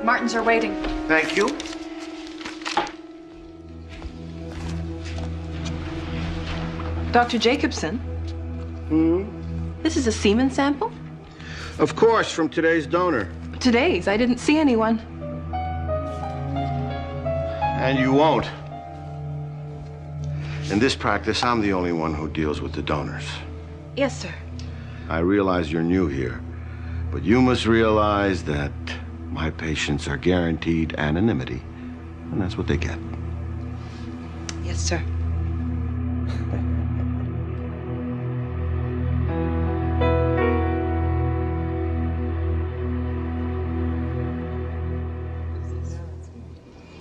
Martins are waiting. Thank you. Dr. Jacobson? This is a semen sample? Of course, from today's donor. Today's. I didn't see anyone. And you won't. In this practice, I'm the only one who deals with the donors. Yes, sir. I realize you're new here, but you must realize that my patients are guaranteed anonymity, and that's what they get. Yes, sir.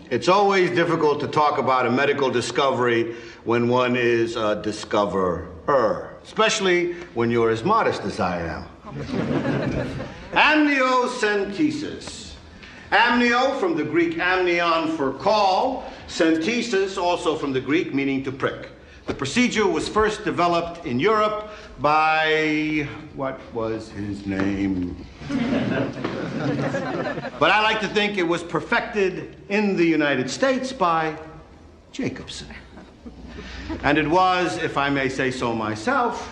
It's always difficult to talk about a medical discovery when one is a discoverer, especially when you're as modest as I am. Amniocentesis. Amnio from the Greek amnion for call, centesis also from the Greek meaning to prick. The procedure was first developed in Europe by, what was his name? But I like to think it was perfected in the United States by Jacobson. And it was, if I may say so myself,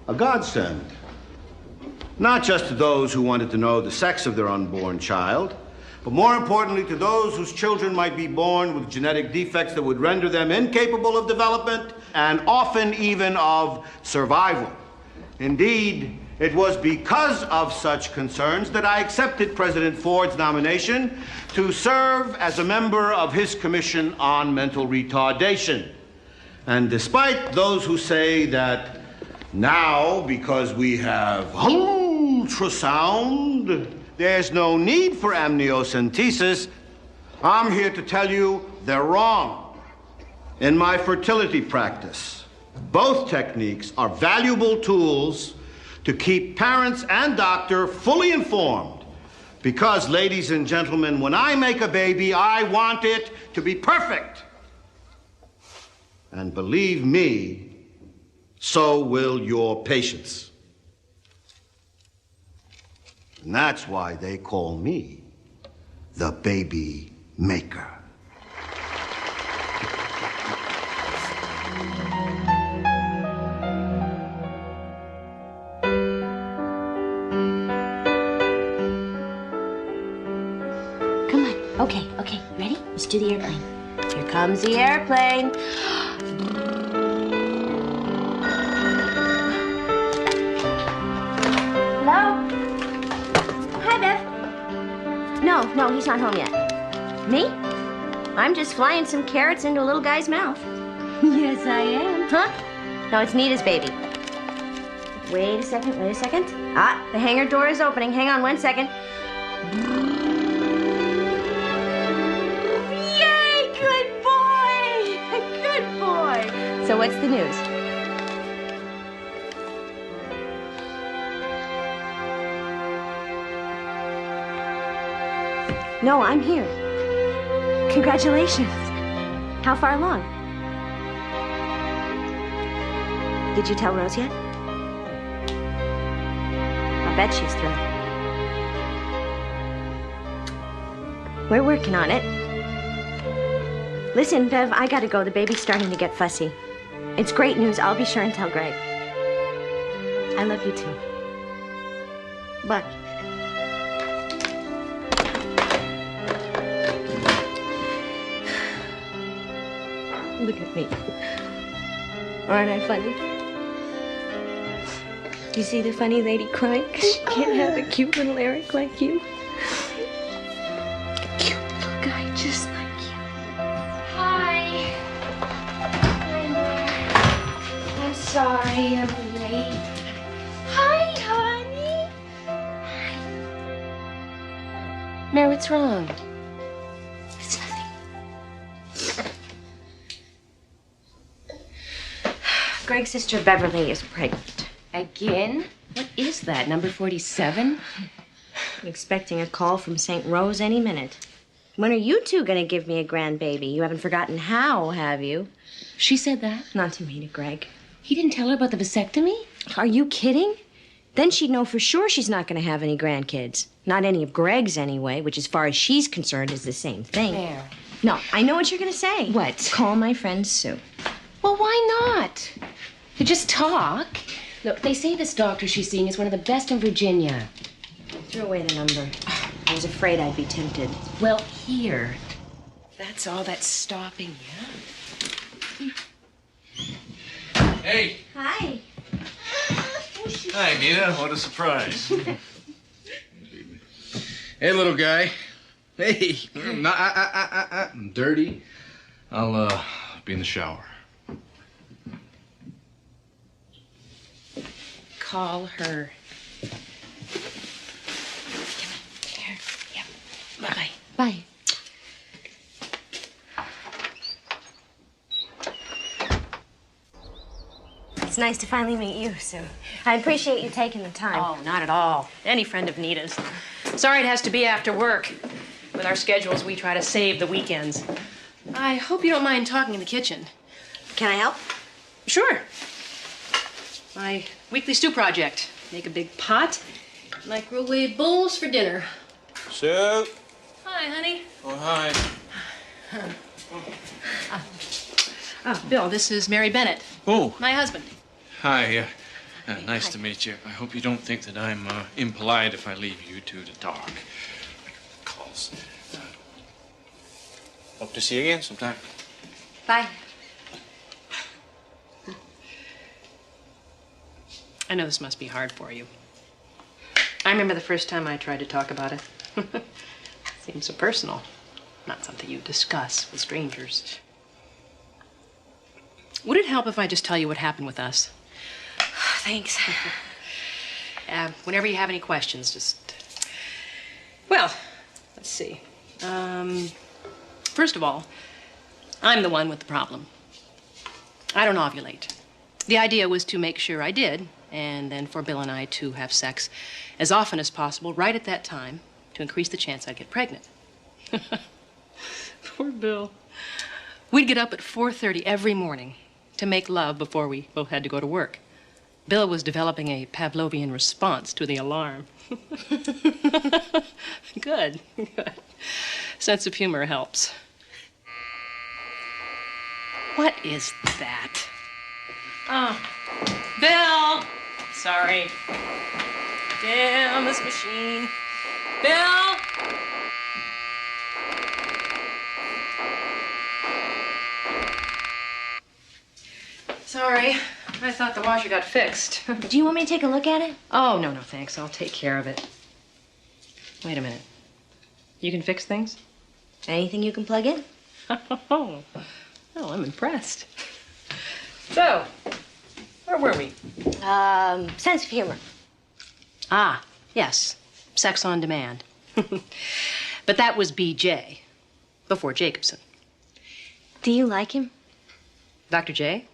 a godsend. Not just to those who wanted to know the sex of their unborn child, but more importantly to those whose children might be born with genetic defects that would render them incapable of development and often even of survival. Indeed, it was because of such concerns that I accepted President Ford's nomination to serve as a member of his Commission on Mental Retardation. And despite those who say that now, because we have ultrasound, there's no need for amniocentesis, I'm here to tell you they're wrong. In my fertility practice, both techniques are valuable tools to keep parents and doctor fully informed. Because, ladies and gentlemen, when I make a baby, I want it to be perfect. And believe me, so will your patients. And that's why they call me the baby maker. Come on. Okay. Ready? Let's do the airplane. Here comes the airplane. Hello? Hi, Bev. No, he's not home yet. Me? I'm just flying some carrots into a little guy's mouth. Yes, I am. Huh? No, it's Nita's baby. Wait a second. Ah, the hangar door is opening. Hang on 1 second. Yay! Good boy! Good boy! So what's the news? No, I'm here. Congratulations. How far along? Did you tell Rose yet? I bet she's thrilled. We're working on it. Listen, Bev, I gotta go. The baby's starting to get fussy. It's great news. I'll be sure and tell Greg. I love you too. Bye. Look at me. Aren't I funny? Do you see the funny lady crying? She can't have a cute little Eric like you. A cute little guy just like you. Hi. I'm sorry I'm late. Hi, honey. Mary, what's wrong? It's nothing. Greg's sister Beverly is pregnant. Again? What is that, number 47? I'm expecting a call from St. Rose any minute. When are you two gonna give me a grandbaby? You haven't forgotten how, have you? She said that? Not to me, to Greg. He didn't tell her about the vasectomy? Are you kidding? Then she'd know for sure she's not gonna have any grandkids. Not any of Greg's, anyway, which, as far as she's concerned, is the same thing. There. No, I know what you're going to say. What? Call my friend Sue. Well, why not? To just talk. Look, they say this doctor she's seeing is one of the best in Virginia. I threw away the number. I was afraid I'd be tempted. Well, here. That's all that's stopping you. Hey. Hi. Hi, Nita. What a surprise. Hey, little guy. Hey. I'm dirty. I'll be in the shower. Call her. Here. Yep. Bye-bye. Bye. It's nice to finally meet you, Sue. I appreciate you taking the time. Oh, not at all. Any friend of Nita's. Sorry it has to be after work. With our schedules, we try to save the weekends. I hope you don't mind talking in the kitchen. Can I help? Sure. My weekly stew project. Make a big pot, microwave bowls for dinner. Sue. Hi, honey. Oh, hi. Bill, this is Mary Bennett, Oh, my husband. hi. Nice to meet you. I hope you don't think that I'm impolite if I leave you two to talk. Calls. Hope to see you again sometime. Bye. I know this must be hard for you. I remember the first time I tried to talk about it. Seems so personal. Not something you discuss with strangers. Would it help if I just tell you what happened with us? Thanks. Whenever you have any questions, just... Well, let's see. First of all, I'm the one with the problem. I don't ovulate. The idea was to make sure I did, and then for Bill and I to have sex as often as possible right at that time to increase the chance I'd get pregnant. Poor Bill. We'd get up at 4:30 every morning to make love before we both had to go to work. Bill was developing a Pavlovian response to the alarm. Good, good. Sense of humor helps. What is that? Oh, Bill! Sorry. Damn this machine. Bill! Sorry. I thought the washer got fixed. Do you want me to take a look at it? Oh, no, thanks. I'll take care of it. Wait a minute. You can fix things? Anything you can plug in? Oh, I'm impressed. So, where were we? Sense of humor. Ah, yes. Sex on demand. But that was BJ, before Jacobson. Do you like him? Dr. J?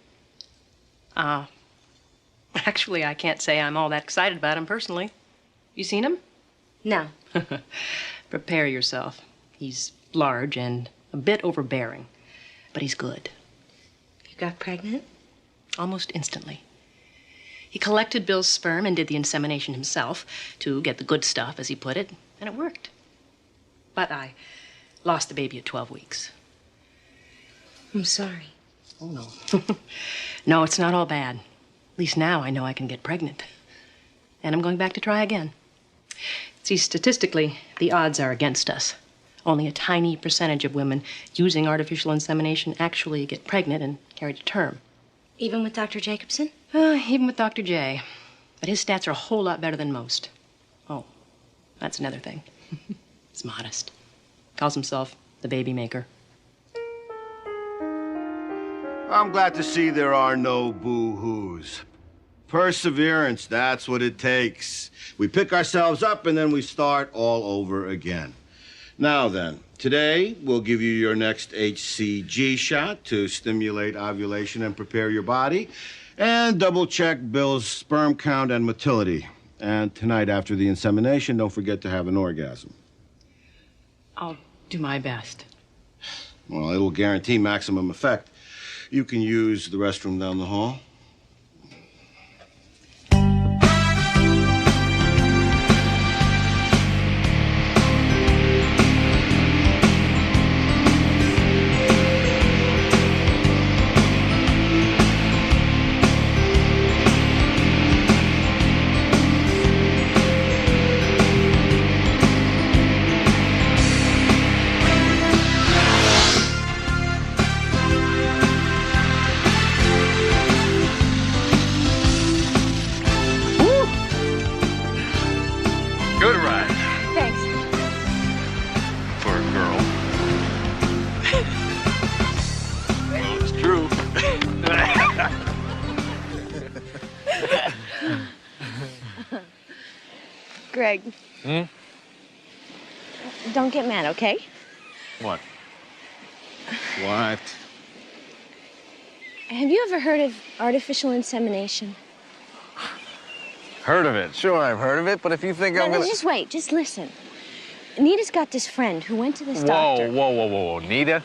Actually, I can't say I'm all that excited about him personally. You seen him? No. Prepare yourself. He's large and a bit overbearing, but he's good. You got pregnant? Almost instantly. He collected Bill's sperm and did the insemination himself to get the good stuff, as he put it, and it worked. But I lost the baby at 12 weeks. I'm sorry. Oh, no. No, it's not all bad. At least now I know I can get pregnant. And I'm going back to try again. See, statistically, the odds are against us. Only a tiny percentage of women using artificial insemination actually get pregnant and carry to term. Even with Dr. Jacobson? Even with Dr. J. But his stats are a whole lot better than most. Oh, that's another thing. He's modest. Calls himself the baby maker. I'm glad to see there are no boo-hoos. Perseverance, that's what it takes. We pick ourselves up and then we start all over again. Now then, today we'll give you your next HCG shot to stimulate ovulation and prepare your body, and double-check Bill's sperm count and motility. And tonight after the insemination, don't forget to have an orgasm. I'll do my best. Well, it'll guarantee maximum effect. You can use the restroom down the hall. Greg. Don't get mad, okay? What? What? Have you ever heard of artificial insemination? Heard of it. Sure, I've heard of it, but if you think I'm No, gonna... just wait, just listen. Nita's got this friend who went to this doctor. Whoa. Nita?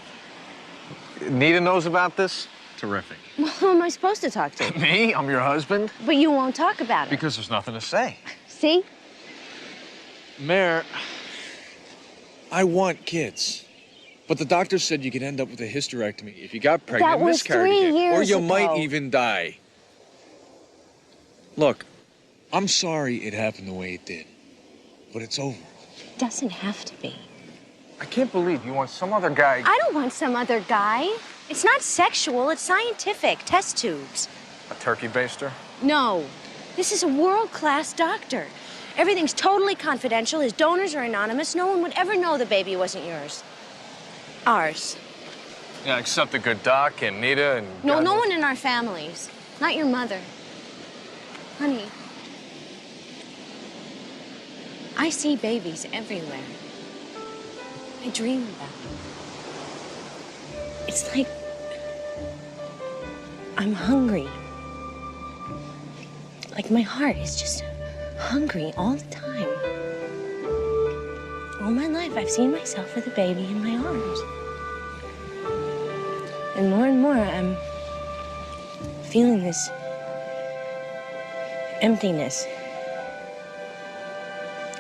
Nita knows about this? Terrific. Well, who am I supposed to talk to? Me? I'm your husband? But you won't talk about it. Because there's nothing to say. See? Mayor, I want kids. But the doctor said you could end up with a hysterectomy if you got pregnant That and was miscarried 3 again. Or years you ago. might even die. Look, I'm sorry it happened the way it did. But it's over. It doesn't have to be. I can't believe you want some other guy... I don't want some other guy. It's not sexual, it's scientific. Test tubes. A turkey baster? No. This is a world-class doctor. Everything's totally confidential. His donors are anonymous. No one would ever know the baby wasn't yours. Ours. Yeah, except the good doc and Nita and... No, God no knows- one in our families. Not your mother. Honey, I see babies everywhere. I dream about them. It's like I'm hungry. Like my heart is just hungry all the time. All my life, I've seen myself with a baby in my arms. And more, I'm feeling this emptiness.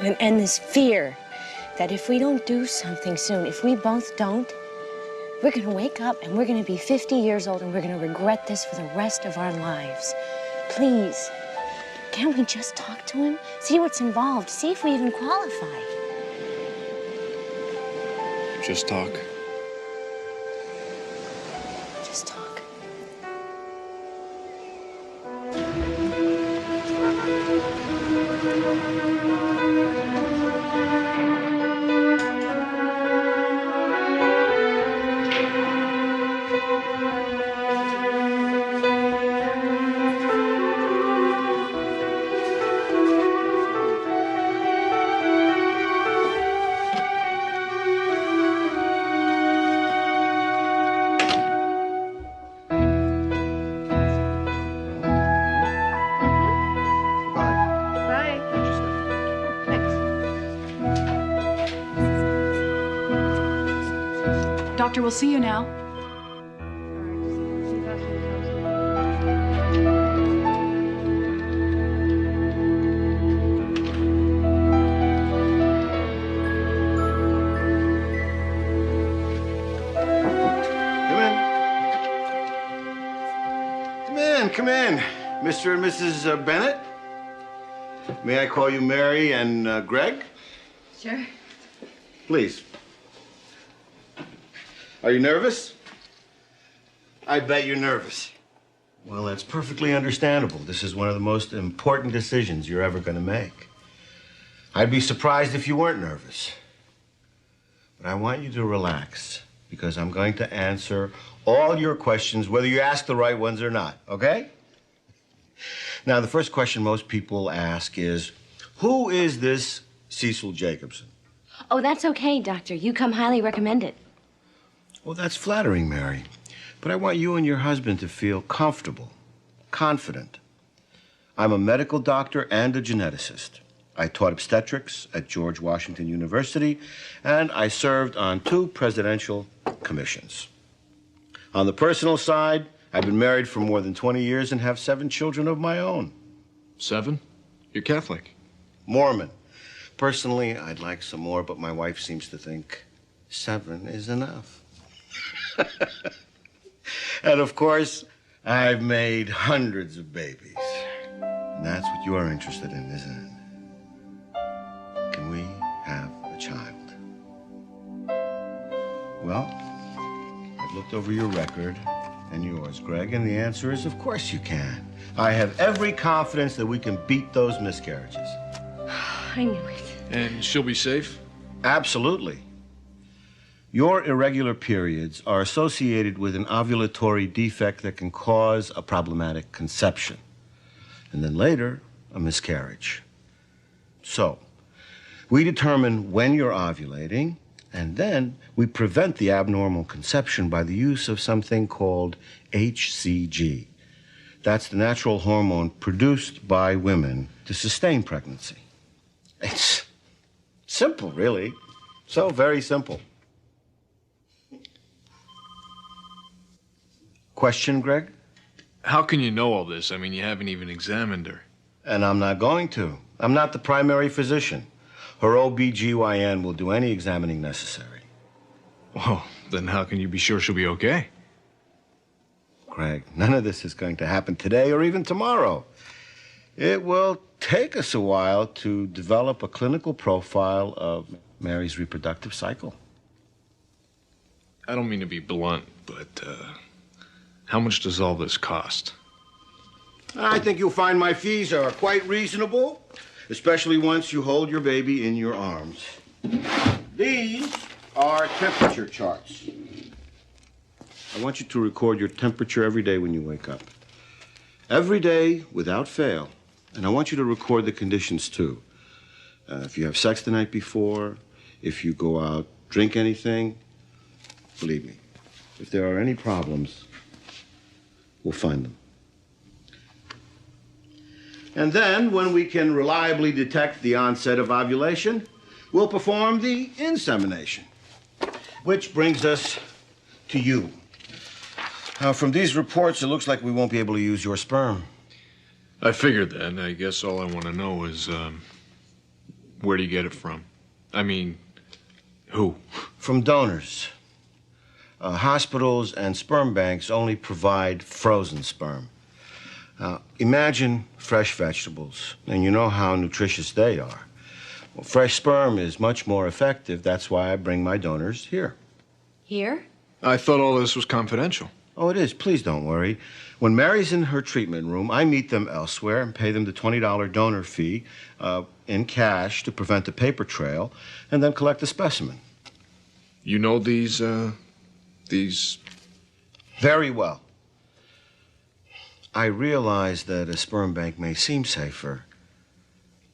And this fear that if we don't do something soon, if we both don't, we're gonna wake up and we're gonna be 50 years old and we're gonna regret this for the rest of our lives. Please, can't we just talk to him? See what's involved, see if we even qualify. Just talk. Just talk. Bye. Thanks. Doctor, we'll see you now. Come in, Mr. and Mrs. Bennett. May I call you Mary and Greg? Sure. Please. Are you nervous? I bet you're nervous. Well, that's perfectly understandable. This is one of the most important decisions you're ever going to make. I'd be surprised if you weren't nervous. But I want you to relax, because I'm going to answer all your questions, whether you ask the right ones or not, okay? Now, the first question most people ask is, who is this Cecil Jacobson? Oh, that's okay, Doctor. You come highly recommended. Well, that's flattering, Mary. But I want you and your husband to feel comfortable, confident. I'm a medical doctor and a geneticist. I taught obstetrics at George Washington University, and I served on 2 presidential commissions. On the personal side, I've been married for more than 20 years and have 7 children of my own. 7? You're Catholic. Mormon. Personally, I'd like some more, but my wife seems to think 7 is enough. And of course, I've made hundreds of babies. And that's what you're interested in, isn't it? Can we have a child? Well, I've looked over your record and yours, Greg, and the answer is, of course you can. I have every confidence that we can beat those miscarriages. I knew it. And she'll be safe? Absolutely. Your irregular periods are associated with an ovulatory defect that can cause a problematic conception, and then later, a miscarriage. So, We determine when you're ovulating, and then we prevent the abnormal conception by the use of something called HCG. That's the natural hormone produced by women to sustain pregnancy. It's simple, really. So very simple. Question, Greg? How can you know all this? I mean, you haven't even examined her. And I'm not going to. I'm not the primary physician. Her OB/GYN will do any examining necessary. Well, then how can you be sure she'll be okay? Greg, none of this is going to happen today or even tomorrow. It will take us a while to develop a clinical profile of Mary's reproductive cycle. I don't mean to be blunt, but how much does all this cost? I think you'll find my fees are quite reasonable, especially once you hold your baby in your arms. These are temperature charts. I want you to record your temperature every day when you wake up. Every day, without fail. And I want you to record the conditions, too. If you have sex the night before, if you go out, drink anything, believe me, if there are any problems, we'll find them. And then, when we can reliably detect the onset of ovulation, we'll perform the insemination. Which brings us to you. Now, from these reports, it looks like we won't be able to use your sperm. I figured that. I guess all I want to know is, where do you get it from? I mean, who? From donors. Hospitals and sperm banks only provide frozen sperm. Imagine fresh vegetables, and you know how nutritious they are. Well, fresh sperm is much more effective. That's why I bring my donors here. Here? I thought all this was confidential. Oh, it is. Please don't worry. When Mary's in her treatment room, I meet them elsewhere and pay them the $20 donor fee in cash to prevent a paper trail, and then collect the specimen. You know these... Very well. I realize that a sperm bank may seem safer,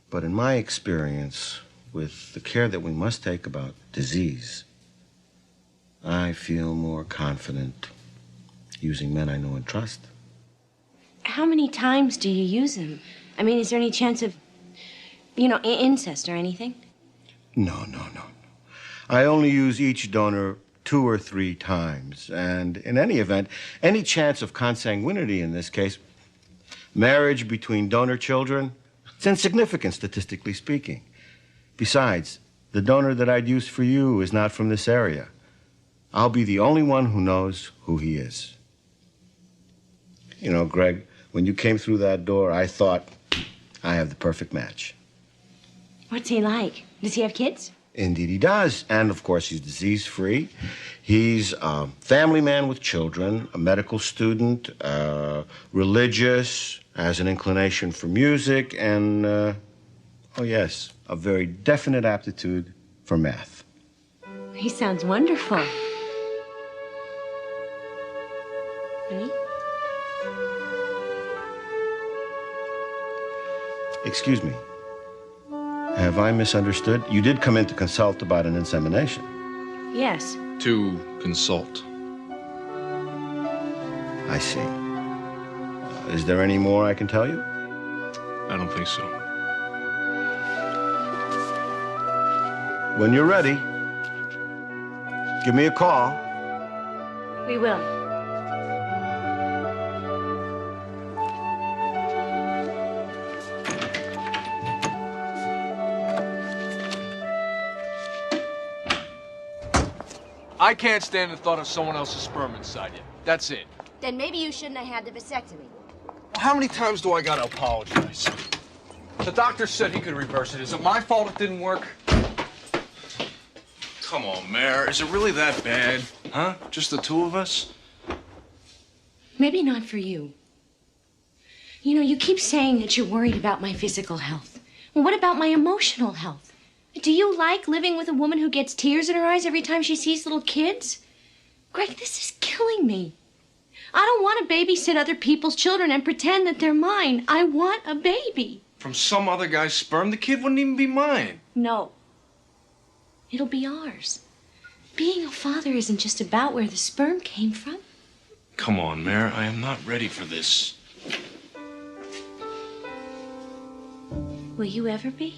but in my experience, with the care that we must take about disease, I feel more confident using men I know and trust. How many times do you use them? I mean, is there any chance of, incest or anything? No. I only use each donor 2 or 3 times. And in any event, any chance of consanguinity in this case, marriage between donor children, it's insignificant statistically speaking. Besides, the donor that I'd use for you is not from this area. I'll be the only one who knows who he is. You know, Greg, when you came through that door, I thought I have the perfect match. What's he like? Does he have kids? Indeed he does. And, of course, he's disease-free. He's a family man with children, a medical student, religious, has an inclination for music, and, oh, yes, a very definite aptitude for math. He sounds wonderful. Honey? Excuse me. Have I misunderstood? You did come in to consult about an insemination. Yes. To consult. I see. Is there any more I can tell you? I don't think so. When you're ready, give me a call. We will. I can't stand the thought of someone else's sperm inside you. That's it. Then maybe you shouldn't have had the vasectomy. How many times do I gotta apologize? The doctor said he could reverse it. Is it my fault it didn't work? Come on, Mare. Is it really that bad? Huh? Just the 2 of us? Maybe not for you. You know, you keep saying that you're worried about my physical health. Well, what about my emotional health? Do you like living with a woman who gets tears in her eyes every time she sees little kids? Greg, this is killing me. I don't want to babysit other people's children and pretend that they're mine. I want a baby. From some other guy's sperm? The kid wouldn't even be mine. No, It'll be ours. Being a father isn't just about where the sperm came from. Come on, Mare. I am not ready for this. Will you ever be?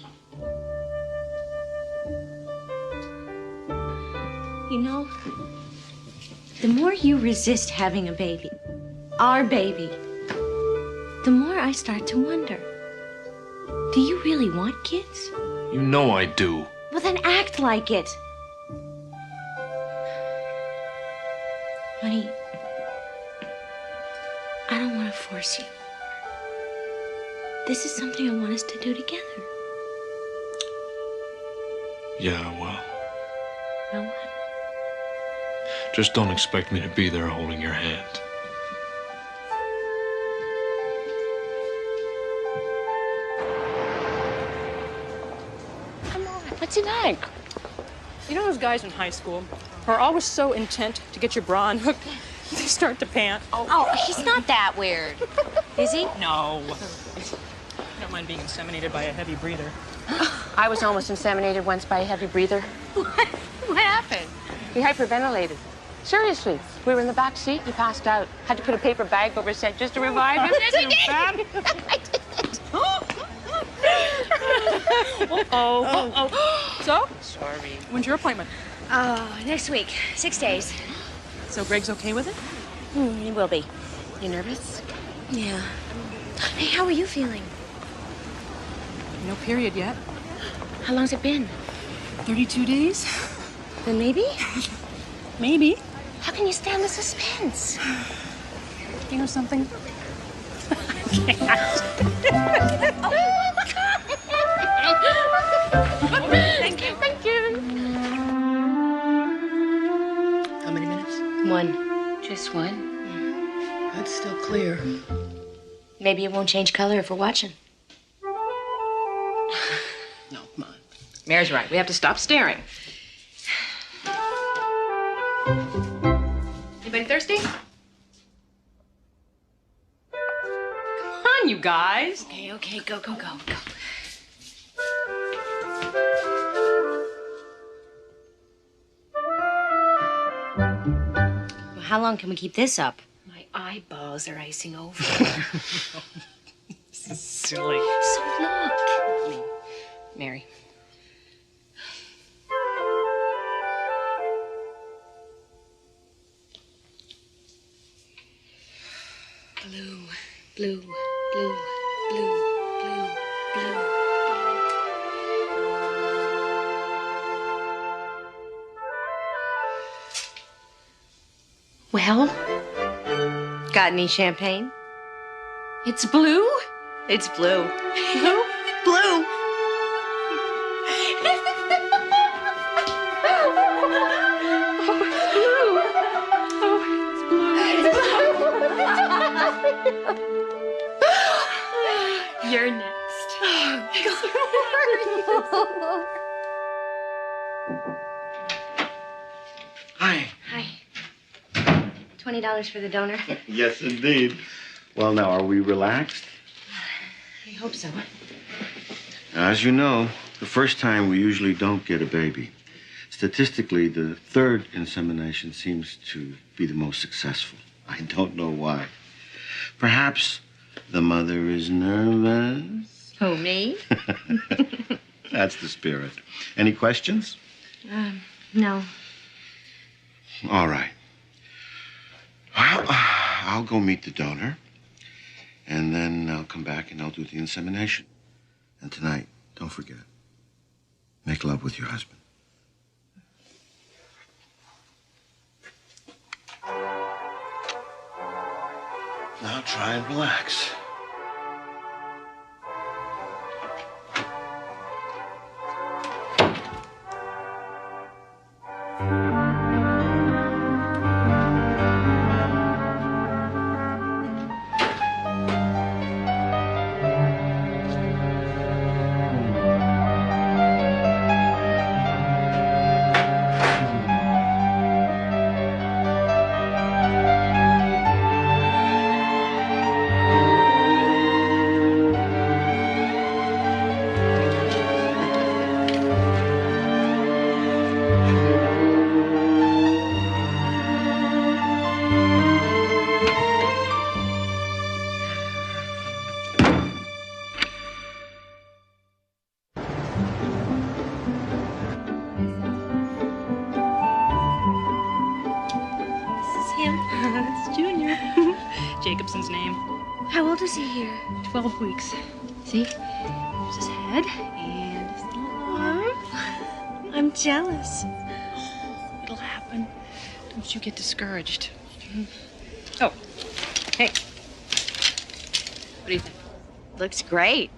You know, the more you resist having a baby, our baby, the more I start to wonder. Do you really want kids? You know I do. Well, then act like it. Honey, I don't want to force you. This is something I want us to do together. Yeah, well, Now what? just don't expect me to be there holding your hand. What's he like? You know those guys in high school who are always so intent to get your bra unhooked, they start to pant? Oh, he's not that weird. Is he? No. I don't mind being inseminated by a heavy breather. I was almost inseminated once by a heavy breather. What happened? He hyperventilated. Seriously, we were in the back seat. He passed out. Had to put a paper bag over his head just to revive him. Yes, you did. So? Sorry. When's your appointment? Oh, next week. 6 days. So Greg's okay with it? He will be. You nervous? Yeah. Hey, how are you feeling? No period yet. How long's it been? 32 days? Then maybe? Maybe. How can you stand the suspense? You know something? Thank you. Thank you. How many minutes? One. Just one. That's still clear. Maybe it won't change color if we're watching. No, come on. Mary's right. We have to stop staring. Anybody thirsty? Come on, you guys. Okay, go. Well, how long can we keep this up? My eyeballs are icing over. This is silly. So look. Mary. Blue, blue, blue, blue, blue, blue. Well, got any champagne? It's blue? It's blue. Blue? Blue. You're next. Hi. Hi. $20 for the donor. Yes, indeed. Well, now, are we relaxed? I hope so. As you know, the first time we usually don't get a baby. Statistically, the third insemination seems to be the most successful. I don't know why. Perhaps the mother is nervous? Who, me? That's the spirit. Any questions? No. All right. Well, I'll go meet the donor, and then I'll come back and I'll do the insemination. And tonight, don't forget, make love with your husband. Now try and relax. Jacobson's name. How old is he here? 12 weeks. See? There's his head and his little arm. I'm jealous. It'll happen. Don't you get discouraged. Oh, hey. What do you think? Looks great.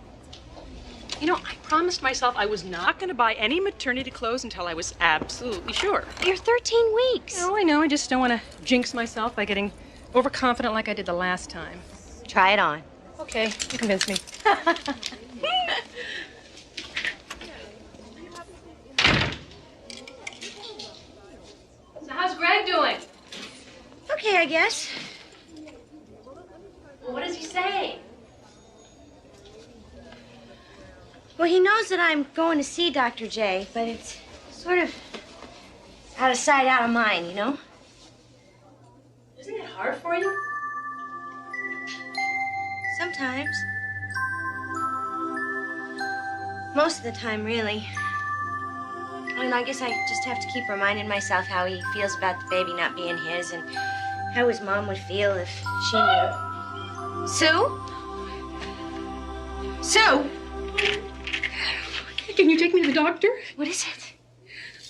You know, I promised myself I was not going to buy any maternity clothes until I was absolutely sure. You're 13 weeks. Oh, I know. I just don't want to jinx myself by getting overconfident like I did the last time. Try it on. Okay, you convinced me. So how's Greg doing? Okay, I guess. Well, what does he say? Well, he knows that I'm going to see Dr. J, but it's sort of out of sight, out of mind, you know? Isn't it hard for you? Sometimes. Most of the time, really. I mean, I guess I just have to keep reminding myself how he feels about the baby not being his and how his mom would feel if she knew. Sue? Sue? Can you take me to the doctor? What is it?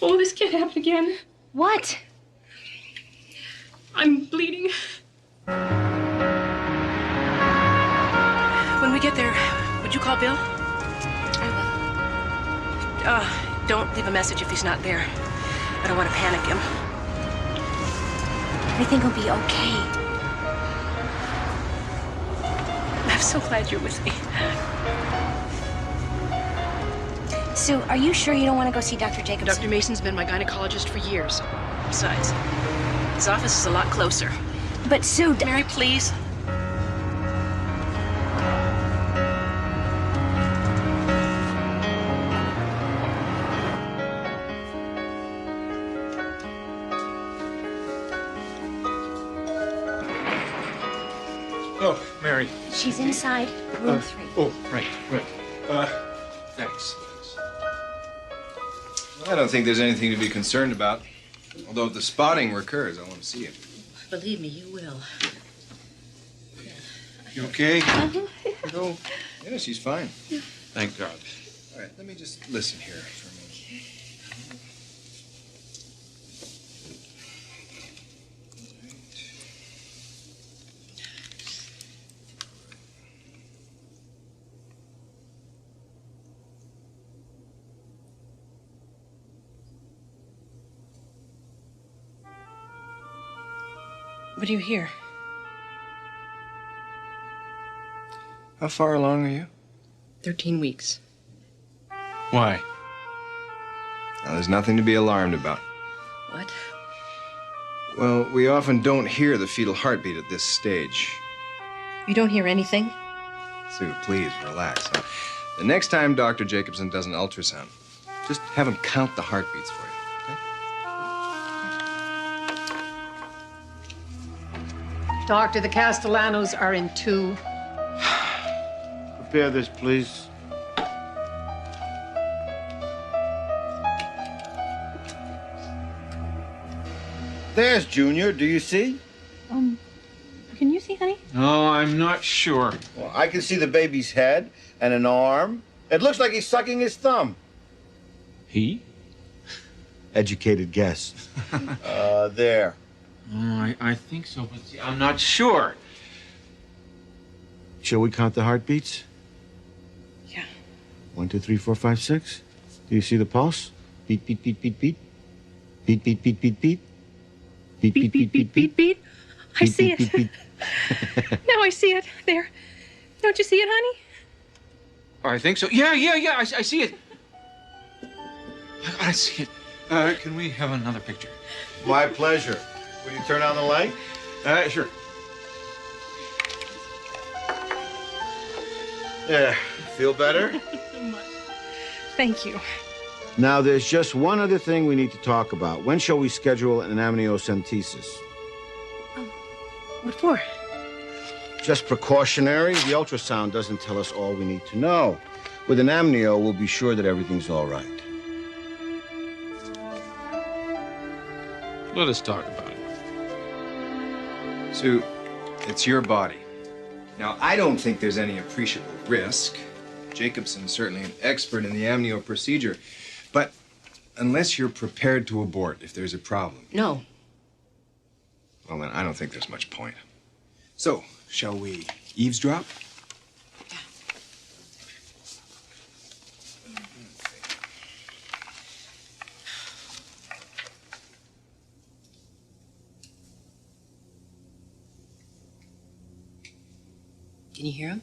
Oh, this can't happen again. What? I'm bleeding. When we get there, would you call Bill? I Don't leave a message if he's not there. I don't want to panic him. will. Everything will be okay. I'm so glad you're with me. Sue, are you sure you don't want to go see Dr. Jacobson? Dr. Mason's been my gynecologist for years. Besides, his office is a lot closer. But Sue... Mary, please. Oh, Mary. She's inside room 3. Oh, right. Thanks. I don't think there's anything to be concerned about. Although if the spotting recurs, I want to see it. Believe me, you will. You okay? No. Yeah, she's fine. Thank God. All right, let me just listen here for a minute. What do you hear? How far along are you? 13 weeks. Why? Now, there's nothing to be alarmed about. What? Well, we often don't hear the fetal heartbeat at this stage. You don't hear anything? Sue, please relax. Huh? The next time Dr. Jacobson does an ultrasound, just have him count the heartbeats for you, okay? Doctor, the Castellanos are in 2. Prepare this, please. There's Junior. Do you see? Can you see, honey? No, I'm not sure. Well, I can see the baby's head and an arm. It looks like he's sucking his thumb. He? Educated guess. There. Oh, I think so, but see, I'm not sure. Shall we count the heartbeats? Yeah. 1, 2, 3, 4, 5, 6. Do you see the pulse? Beat, beat, beat, beat, beat. Beat, beat, beat, beat, beat. Beat, beat, beat, beat, beat, beat. I see it. Now I see it. There. Don't you see it, honey? I think so. Yeah. I see it. I see it. Can we have another picture? My pleasure. Will you turn on the light? Sure. There. Feel better? Thank you. Now, there's just one other thing we need to talk about. When shall we schedule an amniocentesis? What for? Just precautionary. The ultrasound doesn't tell us all we need to know. With an amnio, we'll be sure that everything's all right. Let us talk about it. Sue, It's your body. Now, I don't think there's any appreciable risk. Jacobson's certainly an expert in the amnio procedure. But unless you're prepared to abort if there's a problem. No. Well, then I don't think there's much point. So, shall we eavesdrop? Can you hear him?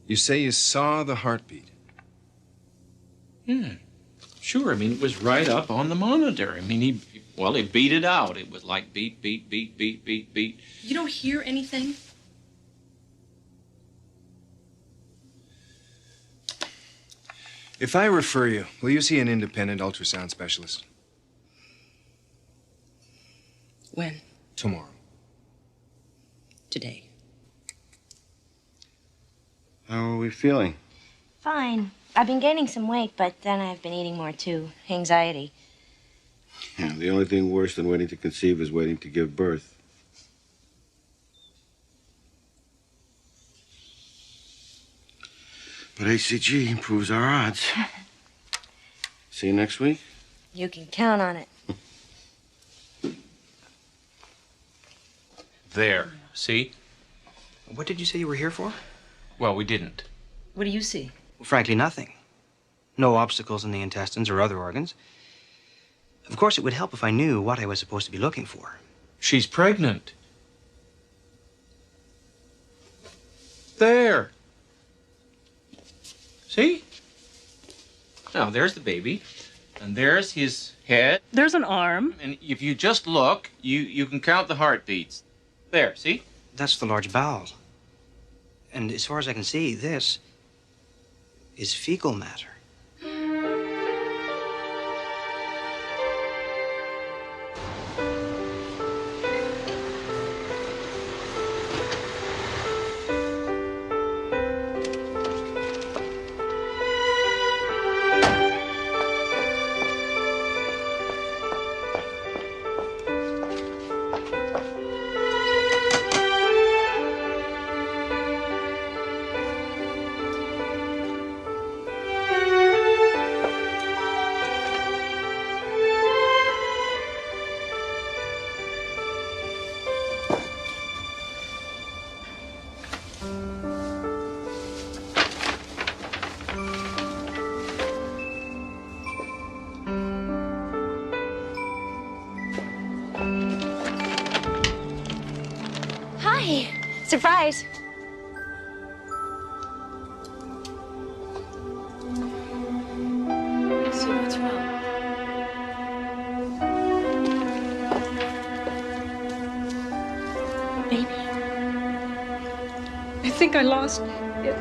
You say you saw the heartbeat? Yeah, sure. I mean, it was right up on the monitor. I mean, he beat it out. It was like beat, beat, beat, beat, beat, beat. You don't hear anything? If I refer you, will you see an independent ultrasound specialist? When? Tomorrow. Today. How are we feeling? Fine. I've been gaining some weight, but then I've been eating more, too. Anxiety. Yeah, the only thing worse than waiting to conceive is waiting to give birth. But HCG improves our odds. See you next week? You can count on it. There. See? What did you say you were here for? Well, we didn't. What do you see? Well, frankly, nothing. No obstacles in the intestines or other organs. Of course, it would help if I knew what I was supposed to be looking for. She's pregnant. There. See? Now, there's the baby. And there's his head. There's an arm. And if you just look, you can count the heartbeats. There, see? That's the large bowel. And as far as I can see, this is fecal matter. Hi. Surprise. So what's wrong? Baby. I think I lost it.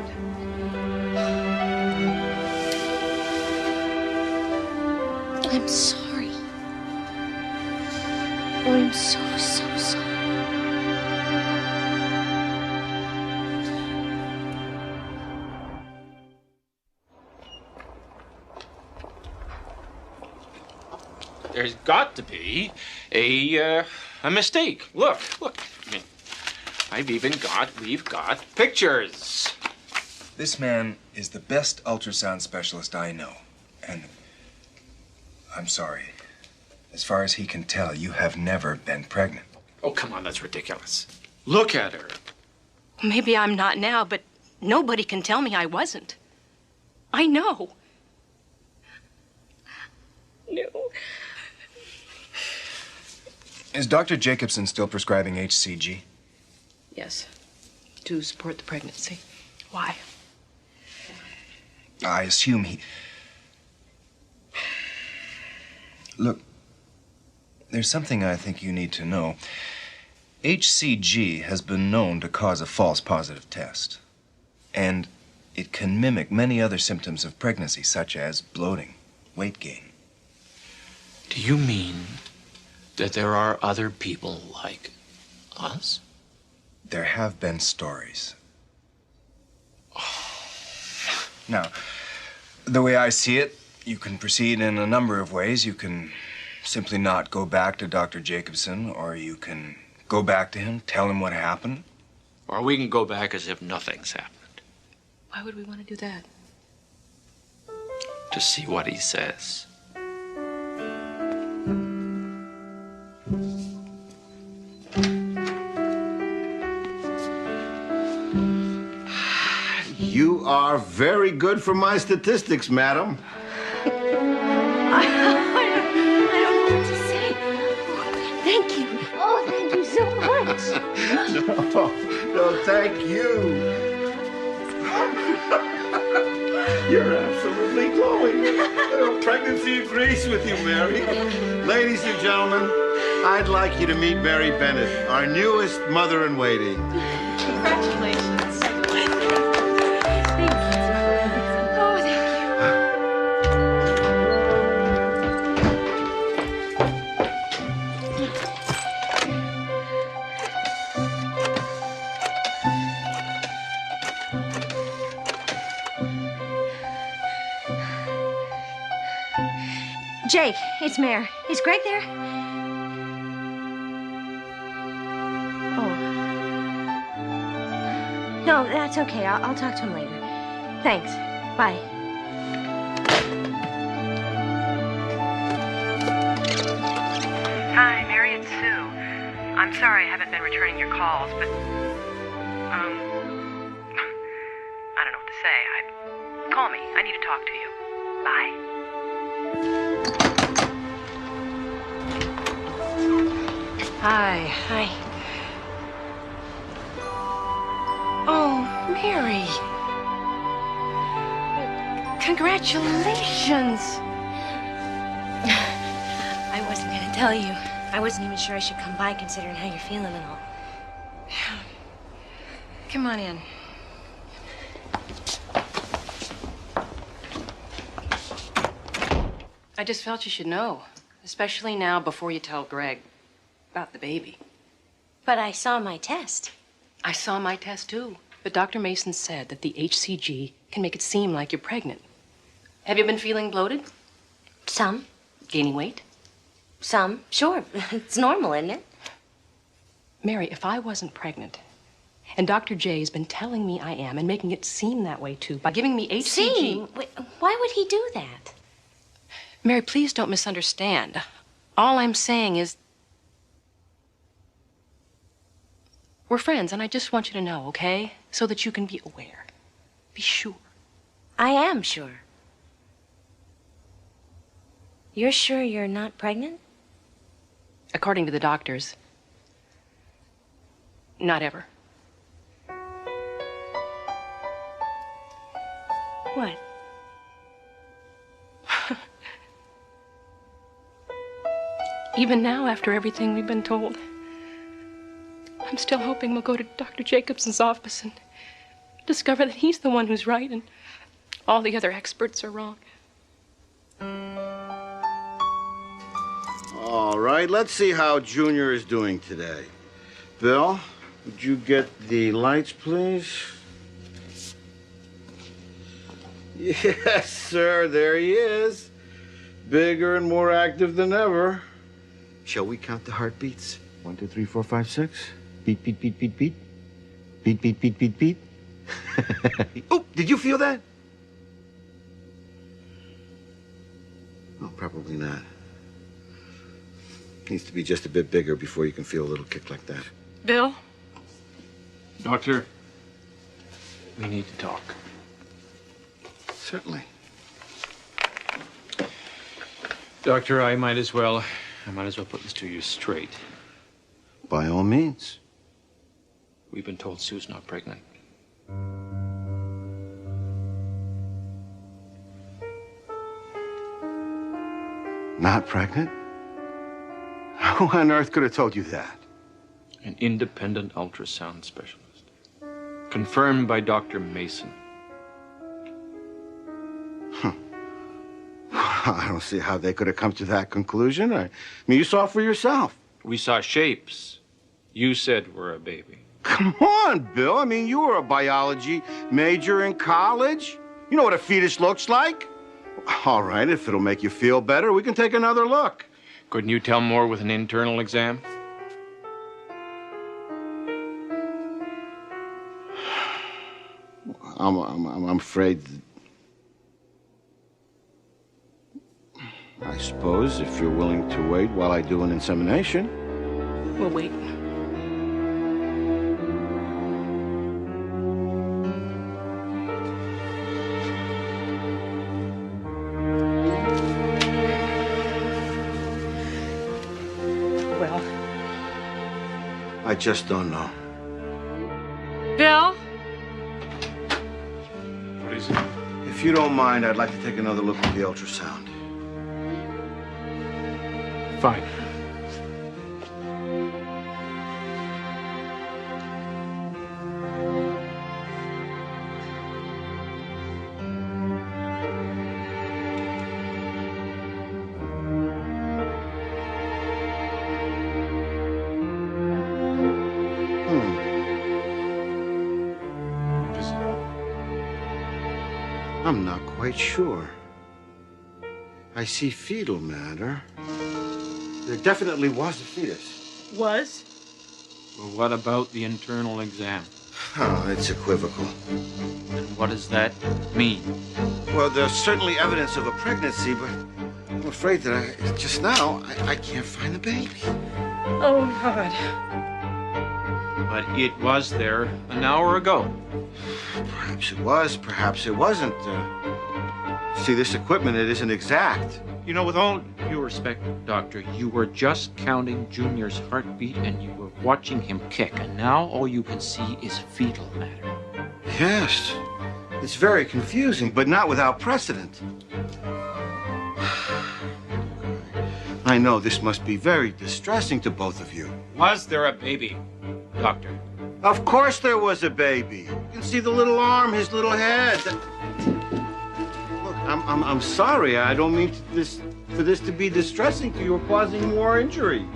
I'm sorry. Oh, I'm so sorry. There's got to be a mistake. Look. I mean, we've got pictures. This man is the best ultrasound specialist I know. And I'm sorry. As far as he can tell, you have never been pregnant. Oh, come on, that's ridiculous. Look at her. Maybe I'm not now, but nobody can tell me I wasn't. I know. No. Is Dr. Jacobson still prescribing HCG? Yes. To support the pregnancy. Why? I assume he... Look, there's something I think you need to know. HCG has been known to cause a false positive test. And it can mimic many other symptoms of pregnancy, such as bloating, weight gain. Do you mean that there are other people like us? There have been stories. Now, the way I see it, you can proceed in a number of ways. You can simply not go back to Dr. Jacobson, or you can go back to him, tell him what happened. Or we can go back as if nothing's happened. Why would we want to do that? To see what he says. You are very good for my statistics, madam. I don't know what to say. Thank you. Oh, thank you so much. No, thank you. You're absolutely glowing. Pregnancy agrees with you, Mary. Ladies and gentlemen, I'd like you to meet Mary Bennett, our newest mother-in-waiting. Congratulations. Jake, it's Mare. Is Greg there? Oh. No, that's okay. I'll talk to him later. Thanks. Bye. Hi, Mary, it's Sue. I'm sorry I haven't been returning your calls, but, I don't know what to say. Call me. I need to talk to you. Bye. Hi. Hi. Oh, Mary. Congratulations. I wasn't going to tell you. I wasn't even sure I should come by considering how you're feeling and all. Come on in. I just felt you should know, especially now before you tell Greg about the baby. But I saw my test. I saw my test, too. But Dr. Mason said that the HCG can make it seem like you're pregnant. Have you been feeling bloated? Some. Gaining weight? Some. Sure. It's normal, isn't it? Mary, if I wasn't pregnant, and Dr. J has been telling me I am and making it seem that way, too, by giving me HCG... Seem? Why would he do that? Mary, please don't misunderstand. All I'm saying is... we're friends, and I just want you to know, okay? So that you can be aware. Be sure. I am sure. You're sure you're not pregnant? According to the doctors, not ever. What? Even now, after everything we've been told, I'm still hoping we'll go to Dr. Jacobson's office and discover that he's the one who's right and all the other experts are wrong. All right, let's see how Junior is doing today. Bill, would you get the lights, please? Yes, sir, there he is. Bigger and more active than ever. Shall we count the heartbeats? 1, 2, 3, 4, 5, 6. Beat, beat, beat, beat, beat. Beat, beat, beat, beat, beat. Oh, did you feel that? Oh, probably not. Needs to be just a bit bigger before you can feel a little kick like that. Bill? Doctor, we need to talk. Certainly. Doctor, I might as well put this to you straight. By all means. We've been told Sue's not pregnant. Not pregnant? Who on earth could have told you that? An independent ultrasound specialist. Confirmed by Dr. Mason. I don't see how they could have come to that conclusion. I mean, you saw for yourself. We saw shapes. You said we're a baby. Come on, Bill. I mean, you were a biology major in college. You know what a fetus looks like? All right, if it'll make you feel better, we can take another look. Couldn't you tell more with an internal exam? I'm afraid that... I suppose if you're willing to wait while I do an insemination. We'll wait. Well, I just don't know. Bill? What is it? If you don't mind, I'd like to take another look at the ultrasound. Fine. I'm not quite sure. I see fetal matter. There definitely was a fetus. Was? Well, what about the internal exam? Oh, it's equivocal. And what does that mean? Well, there's certainly evidence of a pregnancy, but I'm afraid that just now, I can't find the baby. Oh, God. But it was there an hour ago. Perhaps it was, perhaps it wasn't. See, this equipment, it isn't exact. You know, with all due respect, Doctor, you were just counting Junior's heartbeat and you were watching him kick, and now all you can see is fetal matter. Yes. It's very confusing, but not without precedent. I know this must be very distressing to both of you. Was there a baby, Doctor? Of course there was a baby. You can see the little arm, his little head. Look, I'm sorry. I don't mean for this to be distressing to you or causing more injury.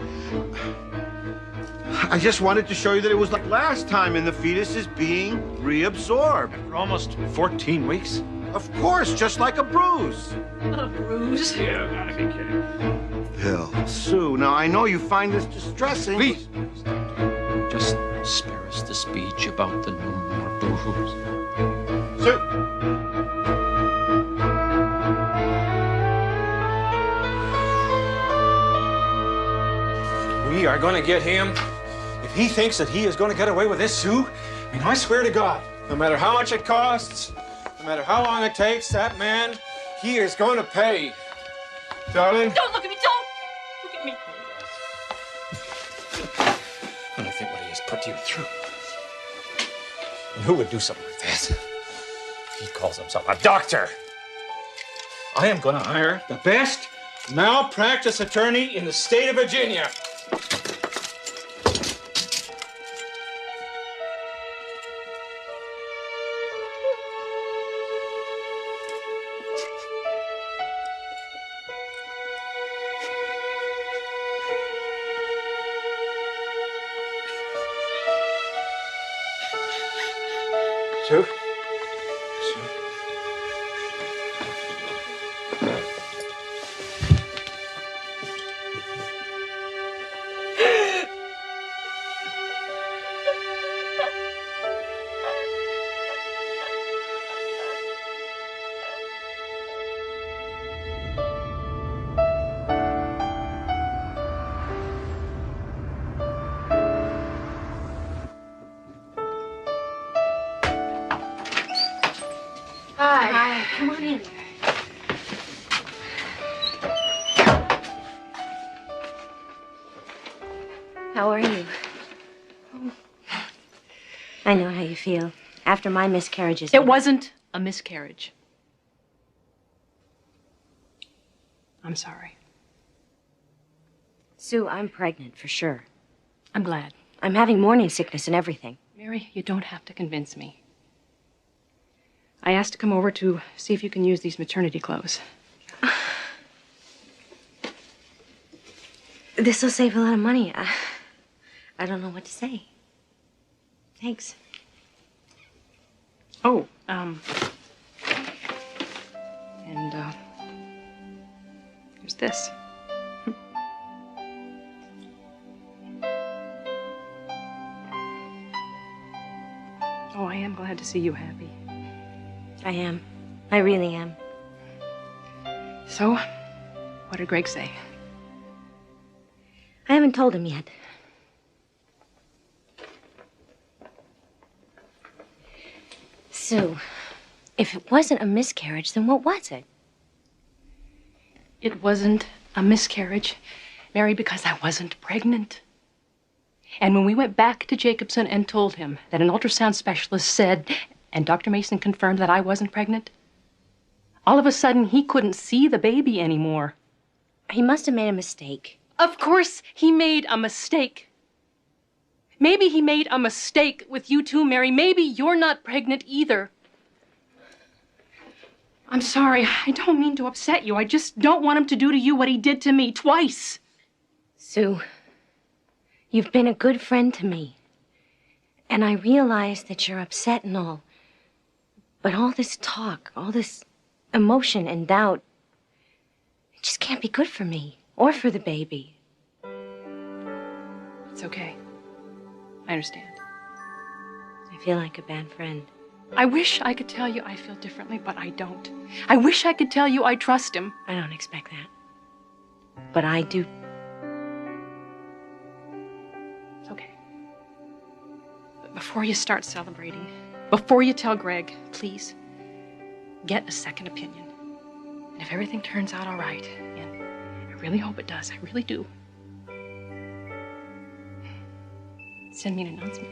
I just wanted to show you that it was like last time and the fetus is being reabsorbed. For almost 14 weeks? Of course, just like a bruise. A bruise? Yeah, gotta be kidding. Bill, Sue, now I know you find this distressing. Please, just spare us the speech about the no more boo-hoos. Sue! We are going to get him. If he thinks that he is going to get away with this, Sue, I mean, I swear to God, no matter how much it costs, no matter how long it takes, that man, he is going to pay. Darling? Don't look at me, don't! Look at me. When I think what he has put you through. And who would do something like that? He calls himself a doctor. I am going to hire the best malpractice attorney in the state of Virginia. Sue? Hi. Come on in. How are you? I know how you feel. After my miscarriages... It wasn't a miscarriage. I'm sorry. Sue, I'm pregnant, for sure. I'm glad. I'm having morning sickness and everything. Mary, you don't have to convince me. I asked to come over to see if you can use these maternity clothes. This'll save a lot of money. I don't know what to say. Thanks. Oh, there's this. to see you happy. I am. I really am. So, what did Greg say? I haven't told him yet. Sue, if it wasn't a miscarriage, then what was it? It wasn't a miscarriage, Mary, because I wasn't pregnant. And when we went back to Jacobson and told him that an ultrasound specialist said, and Dr. Mason confirmed that I wasn't pregnant, all of a sudden he couldn't see the baby anymore. He must have made a mistake. Of course he made a mistake. Maybe he made a mistake with you too, Mary. Maybe you're not pregnant either. I'm sorry. I don't mean to upset you. I just don't want him to do to you what he did to me twice. Sue, you've been a good friend to me. And I realize that you're upset and all. But all this talk, all this emotion and doubt, it just can't be good for me or for the baby. It's okay. I understand. I feel like a bad friend. I wish I could tell you I feel differently, but I don't. I wish I could tell you I trust him. I don't expect that. But I do. It's okay. But before you start celebrating, before you tell Greg, please, get a second opinion. And if everything turns out all right, and I really hope it does, I really do, send me an announcement.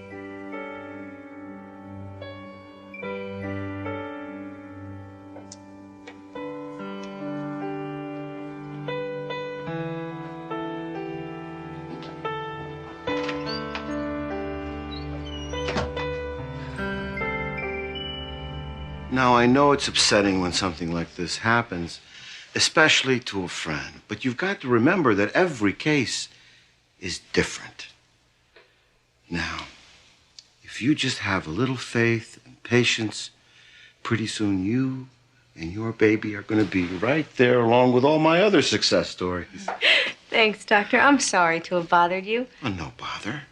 Now, I know it's upsetting when something like this happens, especially to a friend, but you've got to remember that every case is different. Now, if you just have a little faith and patience, pretty soon you and your baby are going to be right there along with all my other success stories. Thanks, Doctor. I'm sorry to have bothered you. Oh, no bother.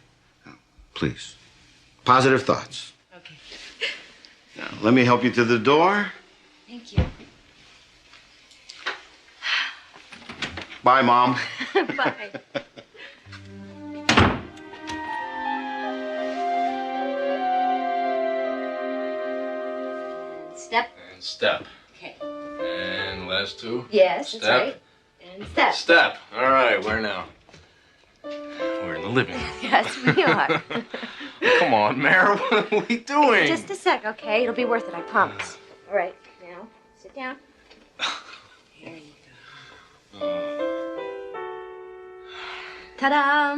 No, please. Positive thoughts. Okay. Now, let me help you to the door. Thank you. Bye, Mom. Bye. Step. And step. Okay. And last two. Yes, Step. that's right. And step. Step. All right, where now? We're in the living room. Yes, we are. Come on, Mare, what are we doing? Just a sec, okay? It'll be worth it, I promise. All right, now, sit down. Here you go. Ta-da!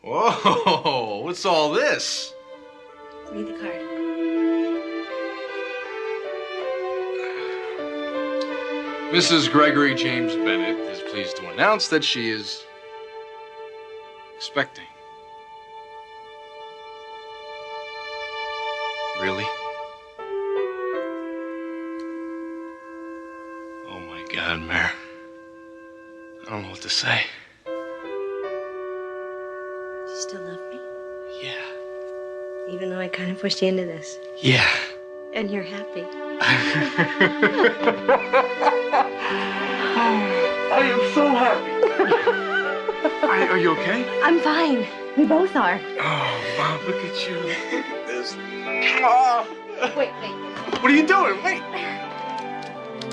Whoa, what's all this? Read the card. Mrs. Gregory James Bennett is pleased to announce that she is expecting. Really? Oh my God, Mare. I don't know what to say. You still love me? Yeah. Even though I kind of pushed you into this. Yeah. And you're happy. I am so happy. Are you okay? I'm fine. We both are. Oh, Mom, look at you. Look at this. Oh. Wait. What are you doing? Wait.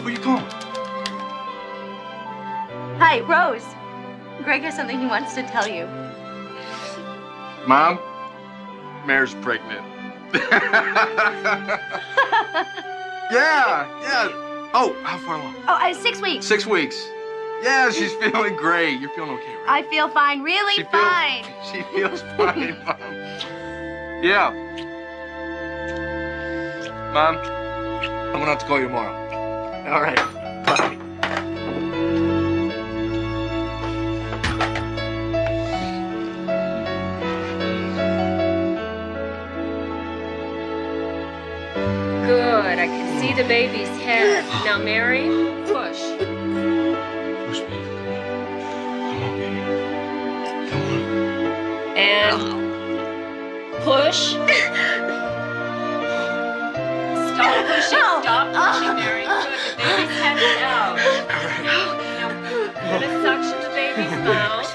Who are you calling? Hi, Rose. Greg has something he wants to tell you. Mom, Mare's pregnant. Yeah. Oh, how far along? Oh, 6 weeks. 6 weeks. Yeah, she's feeling great. You're feeling okay, right? I feel fine, really fine. She feels fine, Mom. Yeah. Mom, I'm gonna have to call you tomorrow. All right. Bye. Good. I can see the baby's head. Now, Mary, push. Push me. Come on, baby. Come on. And push. Out. Now, gonna suction the baby's mouth.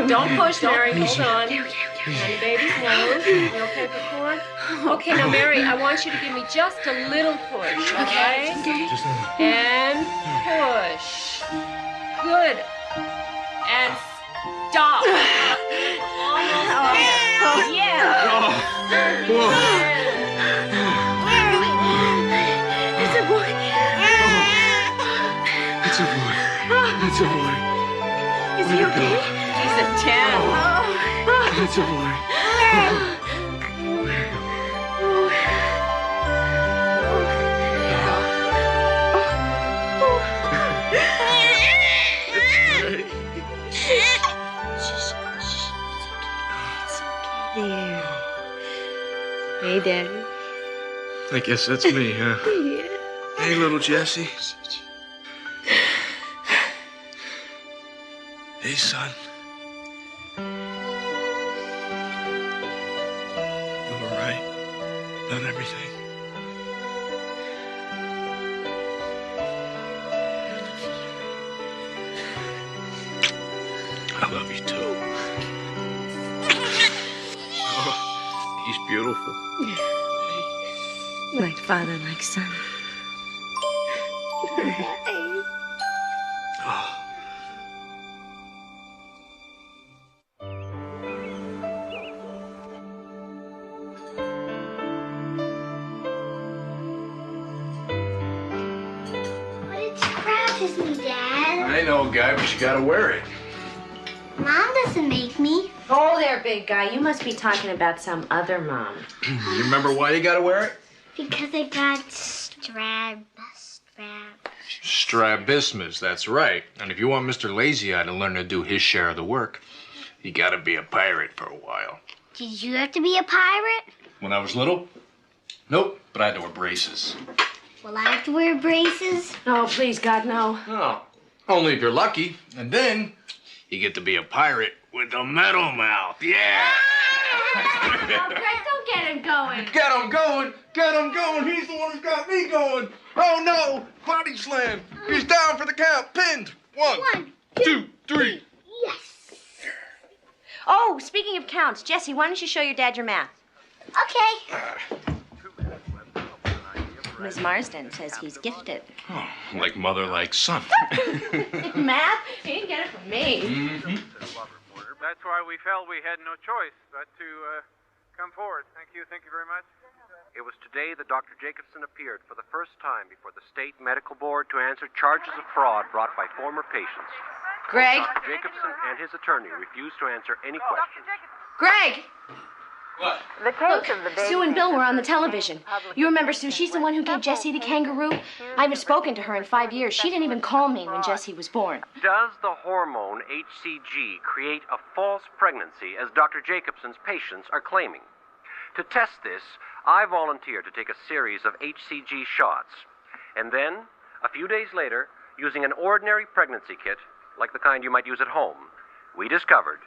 Don't push, Mary. Hold on. On the baby's nose. You okay for corn? Okay, now, Mary, I want you to give me just a little push, okay? And push. Good. And stop. Almost there. Yeah. It's a boy. It's a boy. It's a boy. Is he okay? He's a 10. It's a boy. There. Hey, Daddy. I guess that's me, huh? Yeah. Hey, little Jesse. Hey, son. You all right? Done everything? I love you too. Oh, he's beautiful. Like father, like son. Oh. But it scratches me, Dad. I know, Guy, but you gotta wear it. Mom doesn't make me. Oh, there, big guy. You must be talking about some other mom. You remember why you gotta wear it? Because I got Strabismus, that's right. And if you want Mr. Lazy Eye to learn to do his share of the work, you gotta be a pirate for a while. Did you have to be a pirate? When I was little? Nope, but I had to wear braces. Will I have to wear braces? Oh, please, God, no. No, only if you're lucky. And then you get to be a pirate with a metal mouth. Yeah! Greg, don't get him going. Get him going! Get him going! He's the one who's got me going! Oh no! Body slam! He's down for the count! Pinned! One, two, three. Yes. Oh, speaking of counts, Jesse, why don't you show your dad your math? Okay. Miss Marsden says he's gifted. Oh, like mother, like son. Math? He didn't get it from me. Mm-hmm. That's why we felt we had no choice but to come forward. Thank you very much. It was today that Dr. Jacobson appeared for the first time before the State Medical Board to answer charges of fraud brought by former patients. Greg? Jacobson and his attorney refused to answer any questions. Greg! What? The case of the baby. Sue and Bill were on the television. You remember Sue? She's the one who gave Jesse the kangaroo. I haven't spoken to her in 5 years. She didn't even call me when Jesse was born. Does the hormone HCG create a false pregnancy, as Dr. Jacobson's patients are claiming? To test this, I volunteered to take a series of HCG shots. And then, a few days later, using an ordinary pregnancy kit, like the kind you might use at home, we discovered...